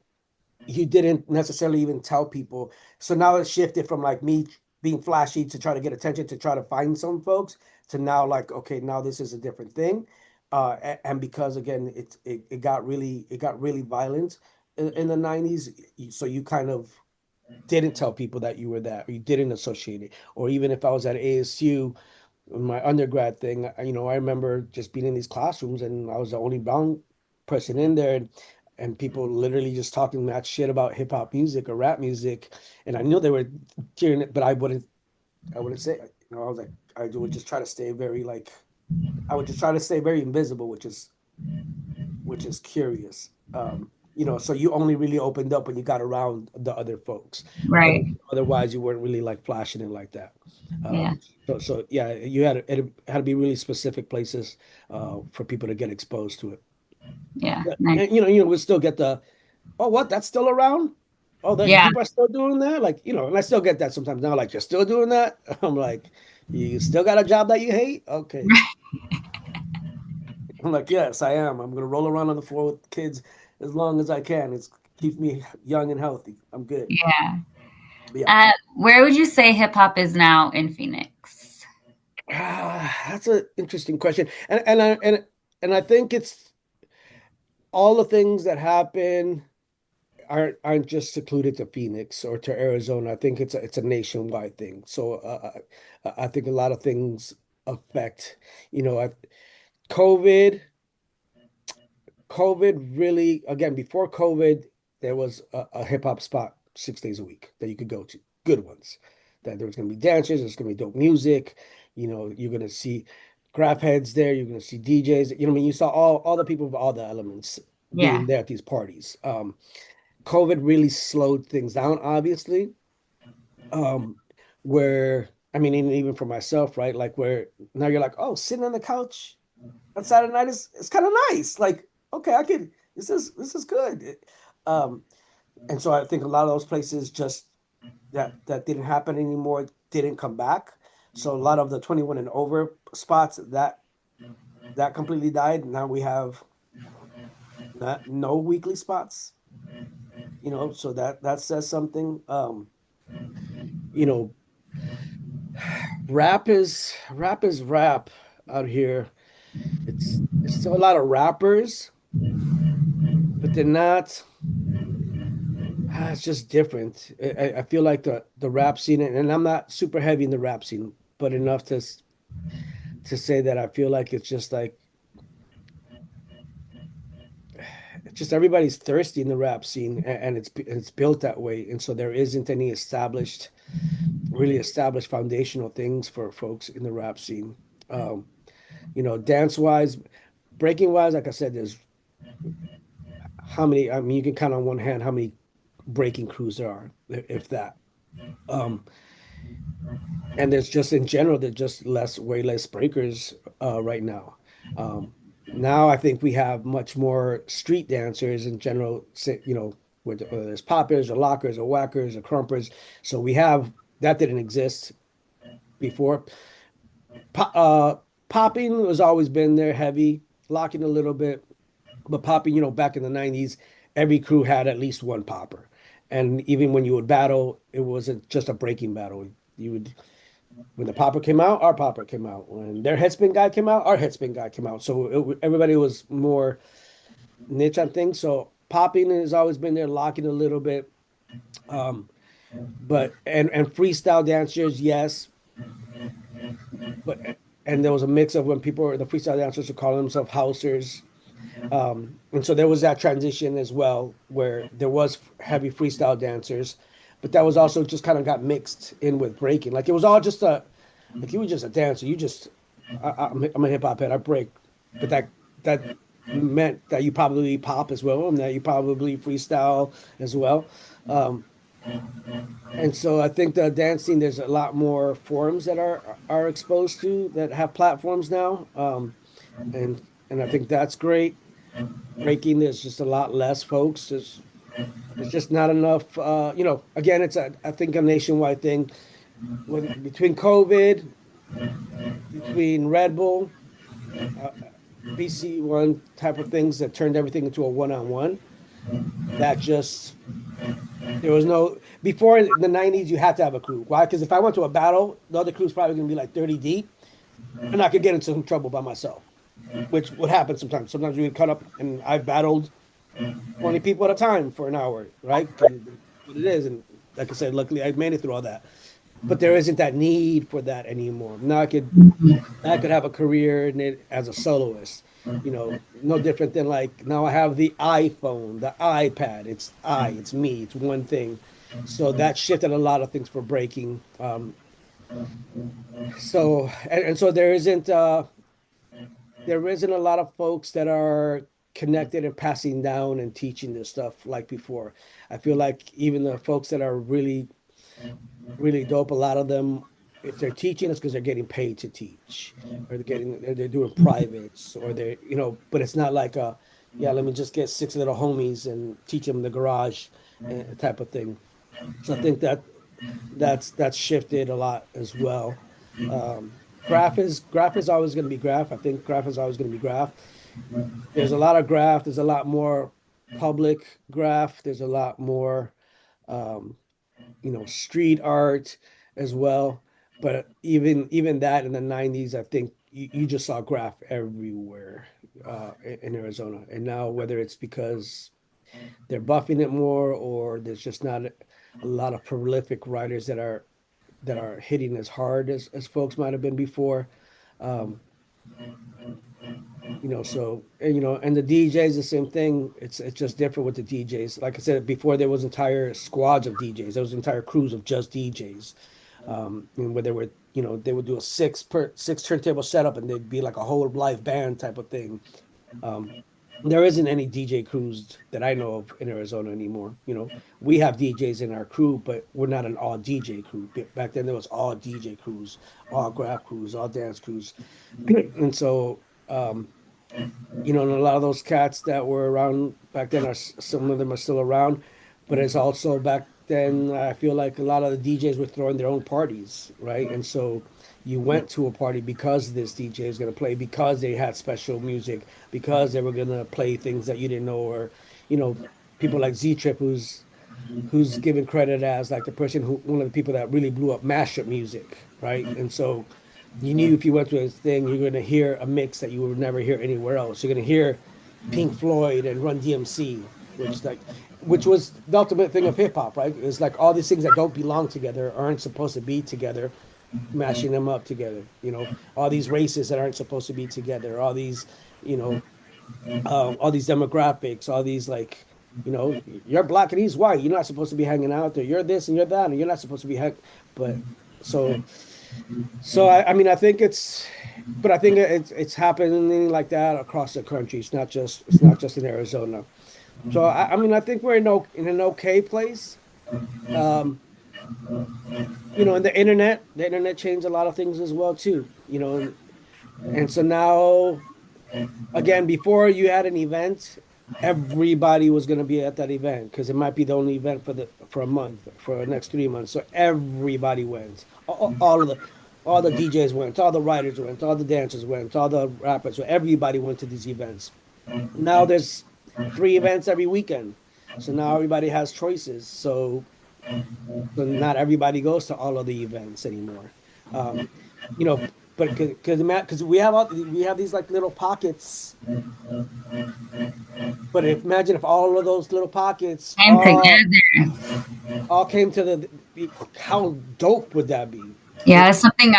Speaker 2: you didn't necessarily even tell people. So now it's shifted from like me being flashy to try to get attention to try to find some folks to now like, okay, now this is a different thing. And because again, it got really violent in the 90s. So you kind of didn't tell people that you were that, or you didn't associate it. Or even if I was at ASU, my undergrad thing, I remember just being in these classrooms and I was the only brown person in there, and people literally just talking that shit about hip hop music or rap music. And I knew they were cheering it, but I wouldn't say, I was like, I would just try to stay very like, I would just try to stay very invisible, which is curious. So you only really opened up when you got around the other folks. Other,
Speaker 1: Right.
Speaker 2: Otherwise, you weren't really like flashing it like that.
Speaker 1: Yeah.
Speaker 2: So yeah, it had to be really specific places for people to get exposed to it.
Speaker 1: Yeah.
Speaker 2: But,
Speaker 1: Nice.
Speaker 2: and we still get the, oh, what? That's still around? Oh, that
Speaker 1: Yeah.
Speaker 2: people are still doing that? Like, and I still get that sometimes now, like, you're still doing that? I'm like, you still got a job that you hate? Okay. I'm like, yes, I am. I'm gonna roll around on the floor with kids as long as I can. It keeps me young and healthy. I'm good.
Speaker 1: Yeah.
Speaker 2: But yeah,
Speaker 1: Where would you say hip hop is now in Phoenix?
Speaker 2: that's an interesting question, and I think it's all the things that happen aren't just secluded to Phoenix or to Arizona. I think it's a nationwide thing. So I think a lot of things affect, COVID. COVID really, again, before COVID, there was a hip hop spot 6 days a week that you could go to, good ones. That there was going to be dancers, there's going to be dope music. You're going to see graph heads there, you're going to see DJs. What I mean? You saw all the people of all the elements
Speaker 1: Yeah.
Speaker 2: being there at these parties. COVID really slowed things down, obviously. Um, where, I mean, even for myself, right? Like where now you're like, oh, sitting on the couch on Saturday night is kind of nice. Like, okay, I can. This is good. Um, and so I think a lot of those places just that didn't happen anymore, didn't come back. So a lot of the 21 and over spots that completely died. Now we have no weekly spots. So that says something. You know, rap is rap out here. It's still a lot of rappers, but they're not. It's just different. I feel like the rap scene, and I'm not super heavy in the rap scene, but enough to say that I feel like it's just everybody's thirsty in the rap scene, and it's built that way, and so there isn't any really established foundational things for folks in the rap scene. Dance wise, breaking wise, like I said, there's how many? I mean, you can count on one hand how many breaking crews there are, if that. Um, and there's just in general there's just way less breakers right now. Um, Now I think we have much more street dancers in general, whether there's poppers or lockers or whackers or crumpers. So we have that didn't exist before. Popping has always been there heavy, locking a little bit, but popping, back in the 90s, every crew had at least one popper. And even when you would battle, it wasn't just a breaking battle. You would When the popper came out, our popper came out. When their headspin guy came out, our headspin guy came out. So everybody was more niche on things. So popping has always been there, locking a little bit. Um, but and freestyle dancers, yes, but and there was a mix of when the freestyle dancers were calling themselves housers. And so there was that transition as well, where there was heavy freestyle dancers, but that was also just kind of got mixed in with breaking. Like it was all just like you were just a dancer. I'm a hip hop head. I break, but that meant that you probably pop as well, and that you probably freestyle as well. Um, And so I think the dancing, there's a lot more forums that are exposed to that have platforms now. And and I think that's great. Breaking, there's just a lot less folks. There's just not enough. Again, it's I think a nationwide thing. With between COVID, between Red Bull, uh, BC one type of things that turned everything into a one-on-one. That just there was no before in the 90s you had to have a crew. Why? Because if I went to a battle, the other crew's probably gonna be like 30 deep, and I could get into some trouble by myself, which would happen sometimes. Sometimes we would cut up and I've battled 20 people at a time for an hour, right? Because what it is. And like I said, luckily I made it through all that. But there isn't that need for that anymore. Now I could have a career in it as a soloist, no different than like now I have the iPhone, the iPad. It's me, it's one thing. So that shifted a lot of things for breaking. And so there isn't a lot of folks that are connected and passing down and teaching this stuff like before. I feel like even the folks that are really really dope. A lot of them, if they're teaching, it's because they're getting paid to teach, or they're doing privates, or but it's not like yeah, let me just get six little homies and teach them the garage type of thing. So I think that's shifted a lot as well. Graph is always going to be graph. I think graph is always going to be graph. There's a lot of graph. There's a lot more public graph. There's a lot more. Um, street art as well. But even that in the 90s, I think you just saw graph everywhere in Arizona. And now whether it's because they're buffing it more or there's just not a lot of prolific writers that are hitting as hard as folks might have been before. Um, and the DJs the same thing. It's just different with the DJs. Like I said before, there was entire squads of DJs. There was entire crews of just DJs. And where they would do a six turntable setup, and they'd be like a whole live band type of thing. Um, there isn't any DJ crews that I know of in Arizona anymore. We have DJs in our crew, but we're not an all DJ crew. Back then, there was all DJ crews, all grab crews, all dance crews, and so. And a lot of those cats that were around back then some of them are still around, but it's also back then I feel like a lot of the DJs were throwing their own parties, right? And so you went to a party because this DJ is going to play, because they had special music, because they were going to play things that you didn't know, or you know, people like Z Trip, who's given credit as like the person who one of the people that really blew up mashup music, right? And so you knew if you went to his thing, you're going to hear a mix that you would never hear anywhere else. You're going to hear Pink Floyd and Run DMC, which was the ultimate thing of hip hop, right? It's like all these things that don't belong together, aren't supposed to be together, mashing them up together. All these races that aren't supposed to be together, you know, all these demographics, all these like, you're black and he's white. You're not supposed to be hanging out there. You're this and you're that, and you're not supposed to be But so, I mean, I think but I think it's happening like that across the country. It's not just in Arizona. So I mean, I think we're in an okay place. Um, and the internet changed a lot of things as well too. And so now again, before you had an event, everybody was going to be at that event because it might be the only event for a month, for the next 3 months. So everybody went. All the DJs went, all the writers went, all the dancers went, all the rappers. So everybody went to these events. Now there's three events every weekend. So now everybody has choices. So not everybody goes to all of the events anymore. Um, you know, but because we have these like little pockets. But imagine if all of those little pockets
Speaker 1: Came
Speaker 2: all
Speaker 1: together.
Speaker 2: all came to how dope would that be?
Speaker 1: Yeah, it's something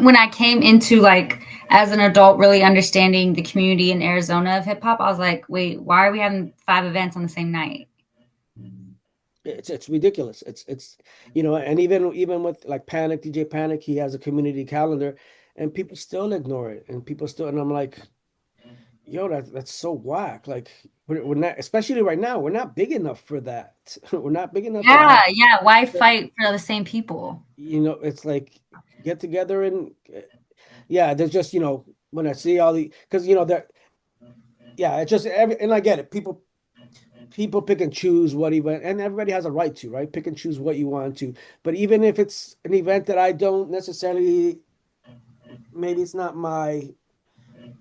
Speaker 1: when I came into like as an adult, really understanding the community in Arizona of hip hop, I was like, wait, why are we having 5 events on the same night?
Speaker 2: It's ridiculous. And even with like Panic, DJ Panic, he has a community calendar, and people still ignore it, and I'm like, yo, that's so whack. Like we're not, especially right now, we're not big enough for that. We're not big enough to
Speaker 1: Yeah,
Speaker 2: have,
Speaker 1: yeah. Why fight for the same people?
Speaker 2: it's like get together and yeah, there's just, when I see all the, because that, yeah, it's just and I get it. People pick and choose what event, and everybody has a right to, right? Pick and choose what you want to. But even if it's an event that I don't necessarily, maybe it's not my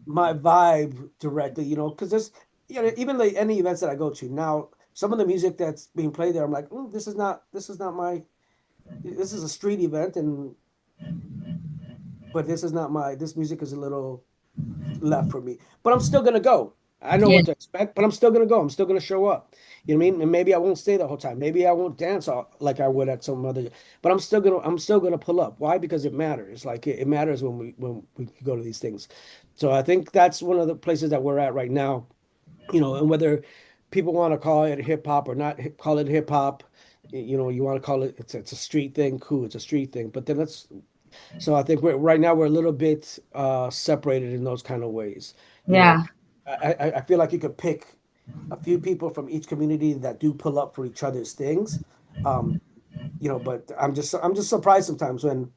Speaker 2: vibe directly, because there's, even like any events that I go to now, some of the music that's being played there, I'm like, this is not my, this is a street event, but this music is a little left for me. But I'm still gonna go. I know
Speaker 1: Yeah,
Speaker 2: what to expect, but I'm still gonna go. I'm still gonna show up. You know what I mean? And maybe I won't stay the whole time. Maybe I won't dance like I would at some other. But I'm still gonna pull up. Why? Because it matters. Like it matters when we go to these things. So I think that's one of the places that we're at right now. And whether people want to call it hip hop or not call it hip hop, you want to call it it's a street thing. Cool, it's a street thing. But then let's so I think right now we're a little bit separated in those kind of ways. You know,
Speaker 1: yeah,
Speaker 2: I feel like you could pick a few people from each community that do pull up for each other's things. Um, but I'm just surprised sometimes when,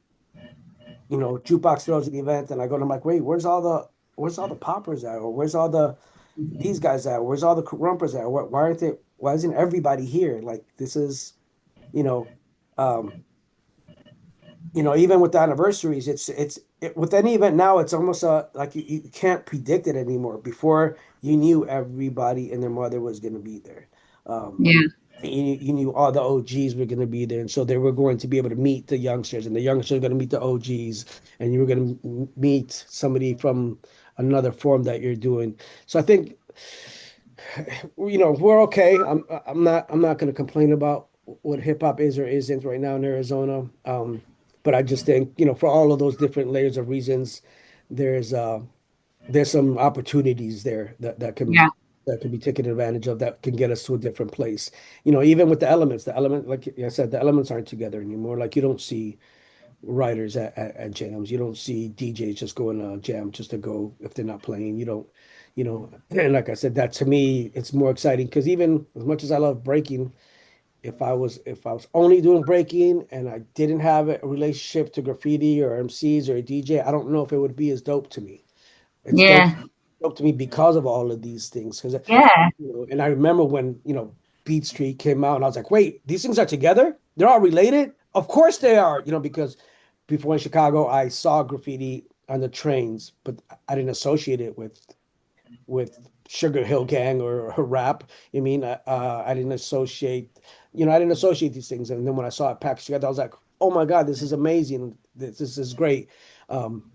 Speaker 2: Jukebox throws an event and I go to, I'm like, wait, where's all the poppers at? Or where's all these guys at? Where's all the rumpers at? Why isn't everybody here? Like this is, you know, um, even with the anniversaries, with any event now, it's almost like you can't predict it anymore. Before you knew everybody and their mother was going to be there. Um,
Speaker 1: yeah,
Speaker 2: and you knew all the OGs were going to be there, and so they were going to be able to meet the youngsters, and the youngsters were going to meet the OGs, and you were going to meet somebody from another form that you're doing. So I think we're okay. I'm not going to complain about what hip hop is or isn't right now in Arizona. But I just think, for all of those different layers of reasons, there's uh there's some opportunities there
Speaker 1: yeah,
Speaker 2: that can be taken advantage of that can get us to a different place. Even with the element, like I said, the elements aren't together anymore. Like you don't see writers at jams. You don't see DJs just going to jam just to go if they're not playing. You don't, and like I said, that to me, it's more exciting because even as much as I love breaking, if I was only doing breaking and I didn't have a relationship to graffiti or MCs or a DJ, I don't know if it would be as dope to me. It's
Speaker 1: yeah,
Speaker 2: dope to me because of all of these things. Because
Speaker 1: yeah,
Speaker 2: and I remember when Beat Street came out, and I was like, wait, these things are together? They're all related? Of course they are. Because before in Chicago, I saw graffiti on the trains, but I didn't associate it with Sugar Hill Gang or rap. I didn't associate these things. And then when I saw it packaged together, I was like, oh my God, this is amazing. This is great. Um,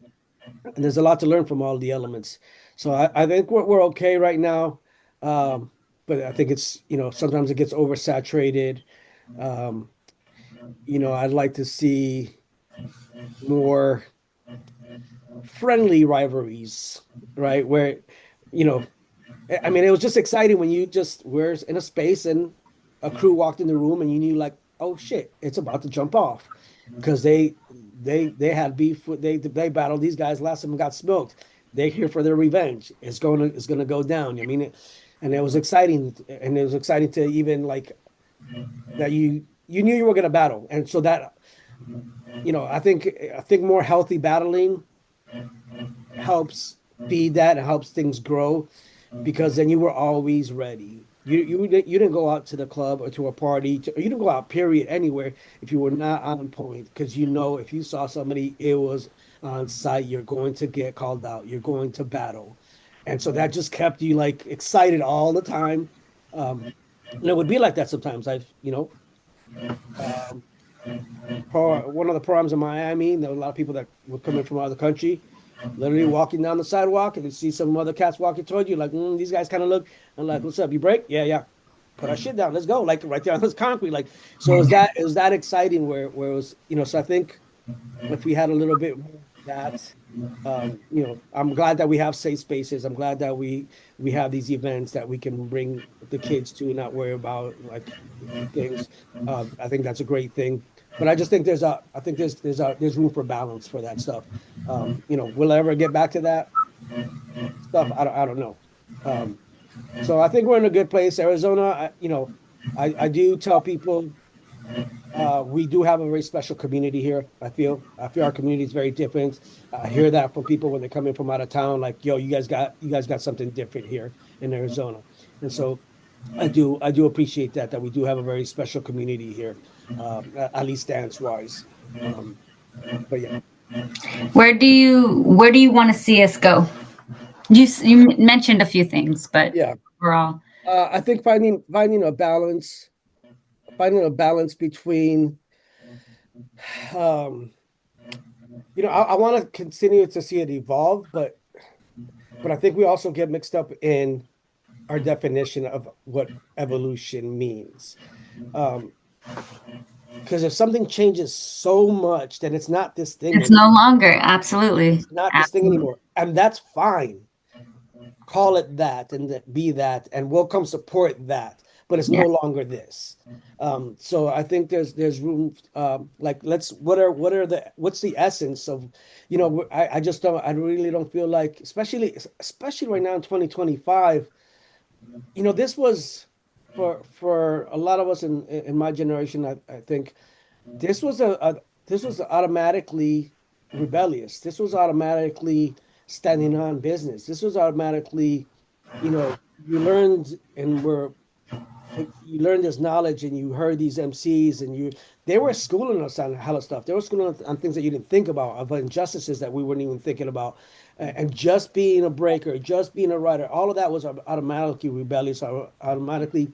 Speaker 2: and there's a lot to learn from all the elements. So I think we're okay right now. Um, but I think it's, sometimes it gets oversaturated. Um, I'd like to see more friendly rivalries, right? Where, you know, I mean, it was just exciting when you just were in a space and a crew walked in the room and you knew like, oh shit, it's about to jump off because they had beef they battled these guys last time and got smoked. They're here for their revenge. It's gonna go down. And it was exciting, and it was exciting to even like that you knew you were gonna battle, and so that I think more healthy battling helps feed that and helps things grow because then you were always ready. You didn't go out to the club or to a party or you didn't go out period anywhere if you were not on point because if you saw somebody it was on site you're going to get called out, you're going to battle, and so that just kept you like excited all the time. Um, and it would be like that sometimes. Um, one of the programs in Miami, there were a lot of people that were coming from out of the country literally walking down the sidewalk and you see some other cats walking toward you, like, these guys kind of look. I'm like, what's up? You break? Yeah, yeah. Put our shit down. Let's go. Like right there on this concrete. Like, so it was that exciting where it was, so I think if we had a little bit more of that, I'm glad that we have safe spaces. I'm glad that we have these events that we can bring the kids to and not worry about like things. I think that's a great thing. But I just think I think there's room for balance for that stuff. Will I ever get back to that stuff? I don't know. Um, so I think we're in a good place. Arizona, I do tell people we do have a very special community here. I feel our community is very different. I hear that from people when they're coming from out of town, like, yo, you guys got something different here in Arizona. And so I do appreciate that we do have a very special community here, at least dance wise. Um, but yeah,
Speaker 1: Where do you want to see us go? You mentioned a few things, but
Speaker 2: yeah.
Speaker 1: overall,
Speaker 2: I think finding a balance between, um, I want to continue to see it evolve, but I think we also get mixed up in our definition of what evolution means. Um, because if something changes so much, then it's not this thing
Speaker 1: it's no
Speaker 2: anymore.
Speaker 1: longer absolutely,
Speaker 2: It's not this thing
Speaker 1: absolutely,
Speaker 2: anymore, and that's fine. Call it that and be that, and we'll come support that. But it's
Speaker 1: yeah,
Speaker 2: no longer this. So I think there's room. Like, let's what's the essence of, I just don't. I really don't feel like, especially right now in 2025. This was for a lot of us in my generation. I think this was this was automatically rebellious. This was automatically standing on business. This was automatically, you learned and were you learned this knowledge and you heard these MCs and they were schooling us on hella stuff. They were schooling us on things that you didn't think about, of injustices that we weren't even thinking about. And just being a breaker, just being a writer, all of that was automatically rebellious, automatically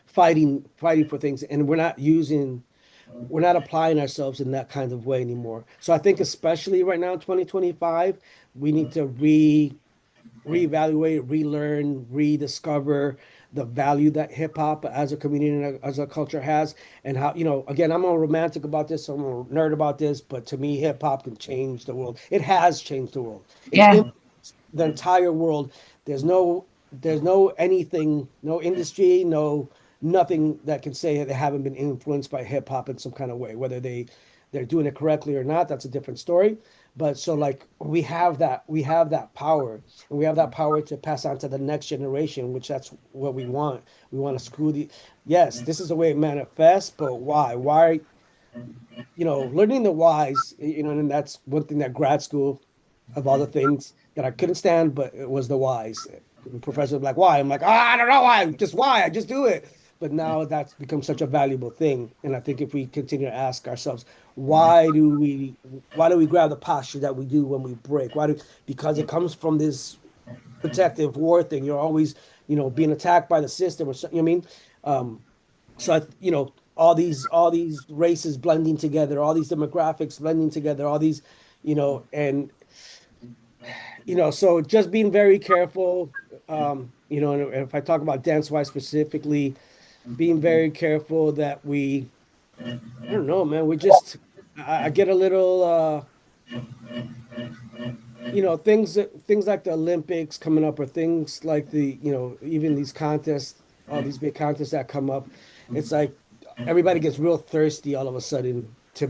Speaker 2: fighting for things. And we're not applying ourselves in that kind of way anymore. So I think especially right now in 2025, we need to reevaluate, relearn, rediscover the value that hip hop as a community and as a culture has, and how, again, I'm a romantic about this, I'm a nerd about this, but to me, hip hop can change the world. It has changed the world. It's
Speaker 1: yeah,
Speaker 2: influenced the entire world. There's no anything, no industry, no nothing that can say they haven't been influenced by hip hop in some kind of way, whether they're doing it correctly or not. That's a different story. But so, like, we have that power, and we have that power to pass on to the next generation, which that's what we want. We want to screw the, yes, this is the way it manifests, but why, learning the whys, and that's one thing that grad school, of all the things that I couldn't stand, but it was the whys. The professor was like, why? I'm like, I don't know why, just why, I just do it. But now that's become such a valuable thing. And I think if we continue to ask ourselves, why do we why do we grab the posture that we do when we break? Because it comes from this protective war thing. You're always, being attacked by the system or something, you know what I mean? So all these races blending together, all these demographics blending together, all these, and so just being very careful. And if I talk about dance wise specifically, being very careful that I don't know, man, I get a little, things like the Olympics coming up, or things like even these contests, all these big contests that come up. It's like everybody gets real thirsty all of a sudden to.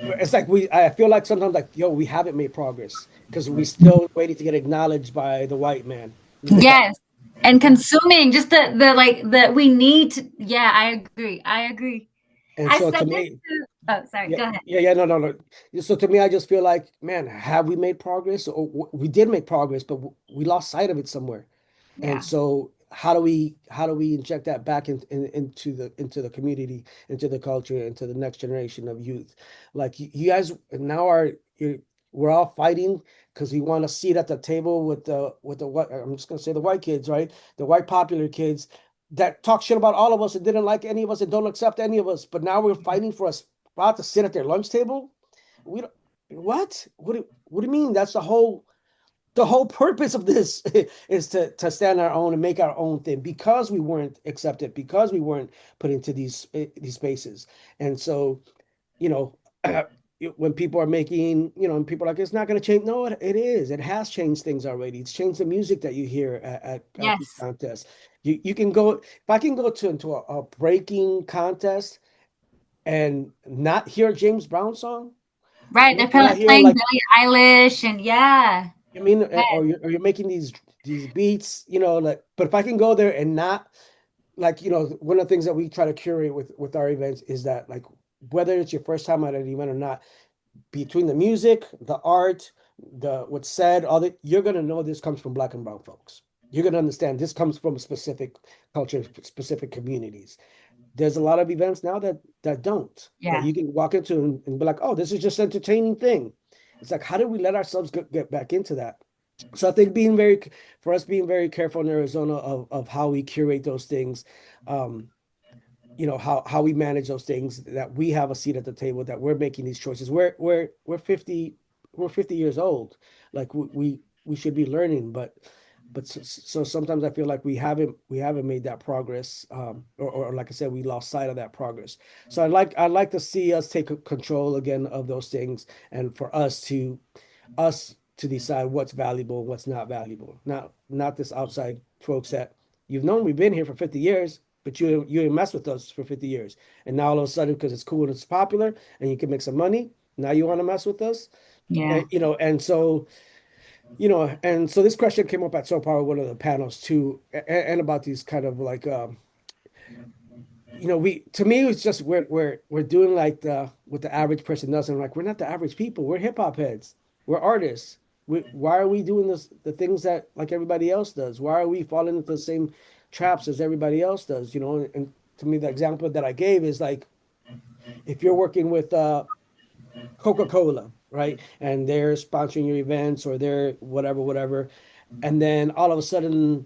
Speaker 2: It's like I feel like sometimes, like, yo, we haven't made progress because we still waiting to get acknowledged by the white man.
Speaker 1: yes, and consuming just the like that we need to. Yeah, I agree. I agree.
Speaker 2: And
Speaker 1: I
Speaker 2: so
Speaker 1: said
Speaker 2: to
Speaker 1: this
Speaker 2: me,
Speaker 1: to. Oh, sorry.
Speaker 2: yeah,
Speaker 1: Go ahead.
Speaker 2: yeah, yeah, no, no, no. So to me, I just feel like, man, have we made progress? Or we did make progress, but we lost sight of it somewhere. And
Speaker 1: Yeah.
Speaker 2: so how do we inject that back into the community, into the culture, into the next generation of youth? Like, you guys now we're all fighting because we want to sit at the table with the what, I'm just gonna say, the white kids, right? The white popular kids that talk shit about all of us and didn't like any of us and don't accept any of us. But now we're fighting for a spot to sit at their lunch table. We don't, what? What do you mean? That's the whole purpose of this is to stand our own and make our own thing, because we weren't accepted, because we weren't put into these spaces. And so, you know when people are making, and people are like, it's not going to change. No, it is. It has changed things already. It's changed the music that you hear at these
Speaker 1: Yes.
Speaker 2: contests. You can go, if I can go into a breaking contest and not hear a James Brown song,
Speaker 1: Right. They're
Speaker 2: and I hear,
Speaker 1: playing
Speaker 2: like,
Speaker 1: Billie Eilish, and yeah.
Speaker 2: I mean,
Speaker 1: Yes.
Speaker 2: or you're making these. these beats, like, but if I can go there and not like, one of the things that we try to curate with our events is that like whether it's your first time at an event or not, between the music, the art, the what's said, all that, you're gonna know this comes from Black and brown folks. You're gonna understand this comes from a specific culture, specific communities. There's a lot of events now that don't, that
Speaker 1: Yeah.
Speaker 2: you can walk into and be like, oh, this is just entertaining thing. It's like, how do we let ourselves get back into that? So I think for us being very careful in Arizona of how we curate those things, um, how we manage those things, that we have a seat at the table, that we're making these choices. We're 50 years old. Like we should be learning, but so sometimes I feel like we haven't made that progress, or like I said, we lost sight of that progress. So I'd like to see us take control again of those things, and for us to decide what's valuable, what's not valuable. Not this outside folks that you've known we've been here for 50 years, but you didn't mess with us for 50 years. And now all of a sudden, because it's cool and it's popular and you can make some money, now you want to mess with us.
Speaker 1: Yeah.
Speaker 2: And so this question came up at So Power, one of the panels too, and about these kind of like we to me it's just we're doing like the what the average person does, and like we're not the average people. We're hip hop heads. We're artists. Why are we doing the things that like everybody else does? Why are we falling into the same traps as everybody else does? And to me, the example that I gave is like if you're working with Coca-Cola, right, and they're sponsoring your events or they're whatever, and then all of a sudden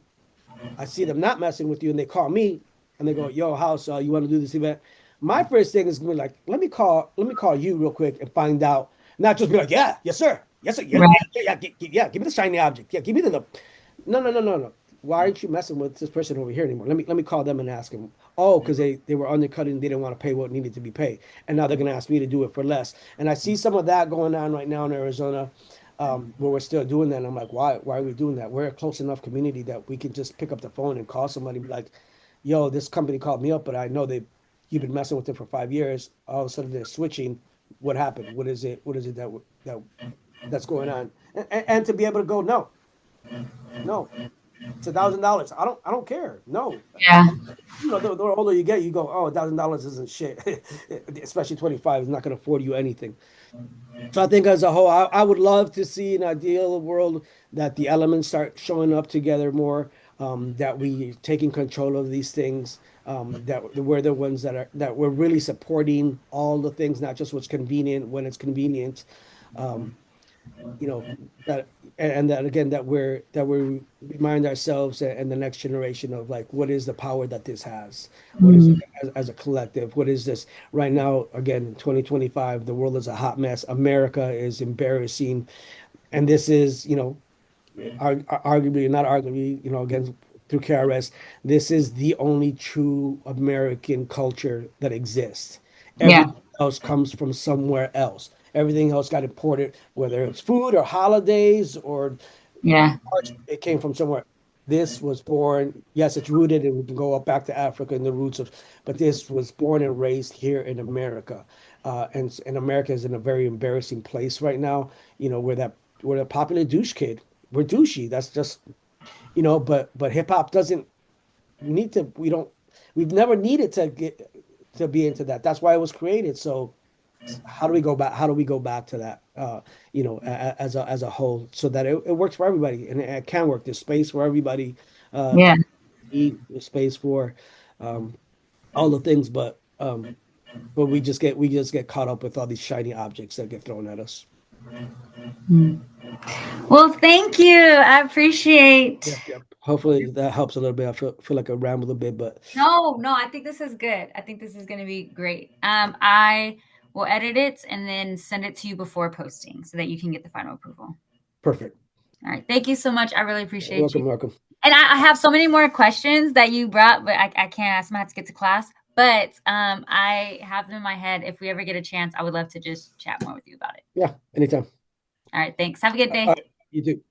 Speaker 2: I see them not messing with you, and they call me and they go, "Yo, House, you want to do this event?" My first thing is gonna be like, let me call you real quick and find out, not just be like, "Yeah, yes, sir, yes, sir, yeah, yeah,
Speaker 1: Right.
Speaker 2: yeah, yeah, yeah, give me the shiny object, yeah, give me the." No, no, no, no, no. Why aren't you messing with this person over here anymore? Let me call them and ask them. Oh, because they were undercutting, they didn't want to pay what needed to be paid, and now they're gonna ask me to do it for less. And I see some of that going on right now in Arizona, where we're still doing that. And I'm like, why are we doing that? We're a close enough community that we can just pick up the phone and call somebody and be like, yo, this company called me up, but I know you've been messing with them for 5 years. All of a sudden they're switching. What happened? What is it that's going on? And to be able to go, no, no, it's $1,000. I don't care. No.
Speaker 1: Yeah.
Speaker 2: The older you get, you go, oh, $1,000 isn't shit. Especially 25 is not going to afford you anything. So I think as a whole, I would love to see an ideal world that the elements start showing up together more, that we taking control of these things, that we're the ones that we're really supporting all the things, not just what's convenient when it's convenient. Um, you know that and that again that we remind ourselves and the next generation of like what is the power that this has, what is it
Speaker 1: Mm.
Speaker 2: as a collective, what is this right now, again in 2025, the world is a hot mess, America is embarrassing, and this is arguably, not arguably, again, through KRS, this is the only true American culture that exists.
Speaker 1: Yeah.
Speaker 2: Everything else comes from somewhere else. Everything else got imported, whether it's food or holidays or
Speaker 1: Yeah.
Speaker 2: arts, it came from somewhere. This was born, yes, it's rooted, and we can go up back to Africa and the roots of, but this was born and raised here in America. And America is in a very embarrassing place right now, we're the popular douche kid. We're douchey. That's just, but hip hop doesn't need to, we've never needed to be into that. That's why it was created. So how do we go back to that, as a whole, so that it works for everybody, and it can work. There's space for everybody,
Speaker 1: Yeah.
Speaker 2: to eat, there's space for um, all the things, but we just get caught up with all these shiny objects that get thrown at us.
Speaker 1: Mm. Well, thank you. I appreciate.
Speaker 2: Yep, yep. Hopefully that helps a little bit. I feel like I rambled a bit, but
Speaker 1: No, no, I think this is good. I think this is going to be great. I will edit it and then send it to you before posting so that you can get the final approval.
Speaker 2: perfect.
Speaker 1: All right. Thank you so much. I really appreciate you.
Speaker 2: Welcome, welcome.
Speaker 1: And I have so many more questions that you brought, but I can't ask them. I have to get to class. But I have them in my head. If we ever get a chance, I would love to just chat more with you about it.
Speaker 2: Yeah, anytime.
Speaker 1: All right. Thanks. Have a good
Speaker 2: All
Speaker 1: day.
Speaker 2: right, you too.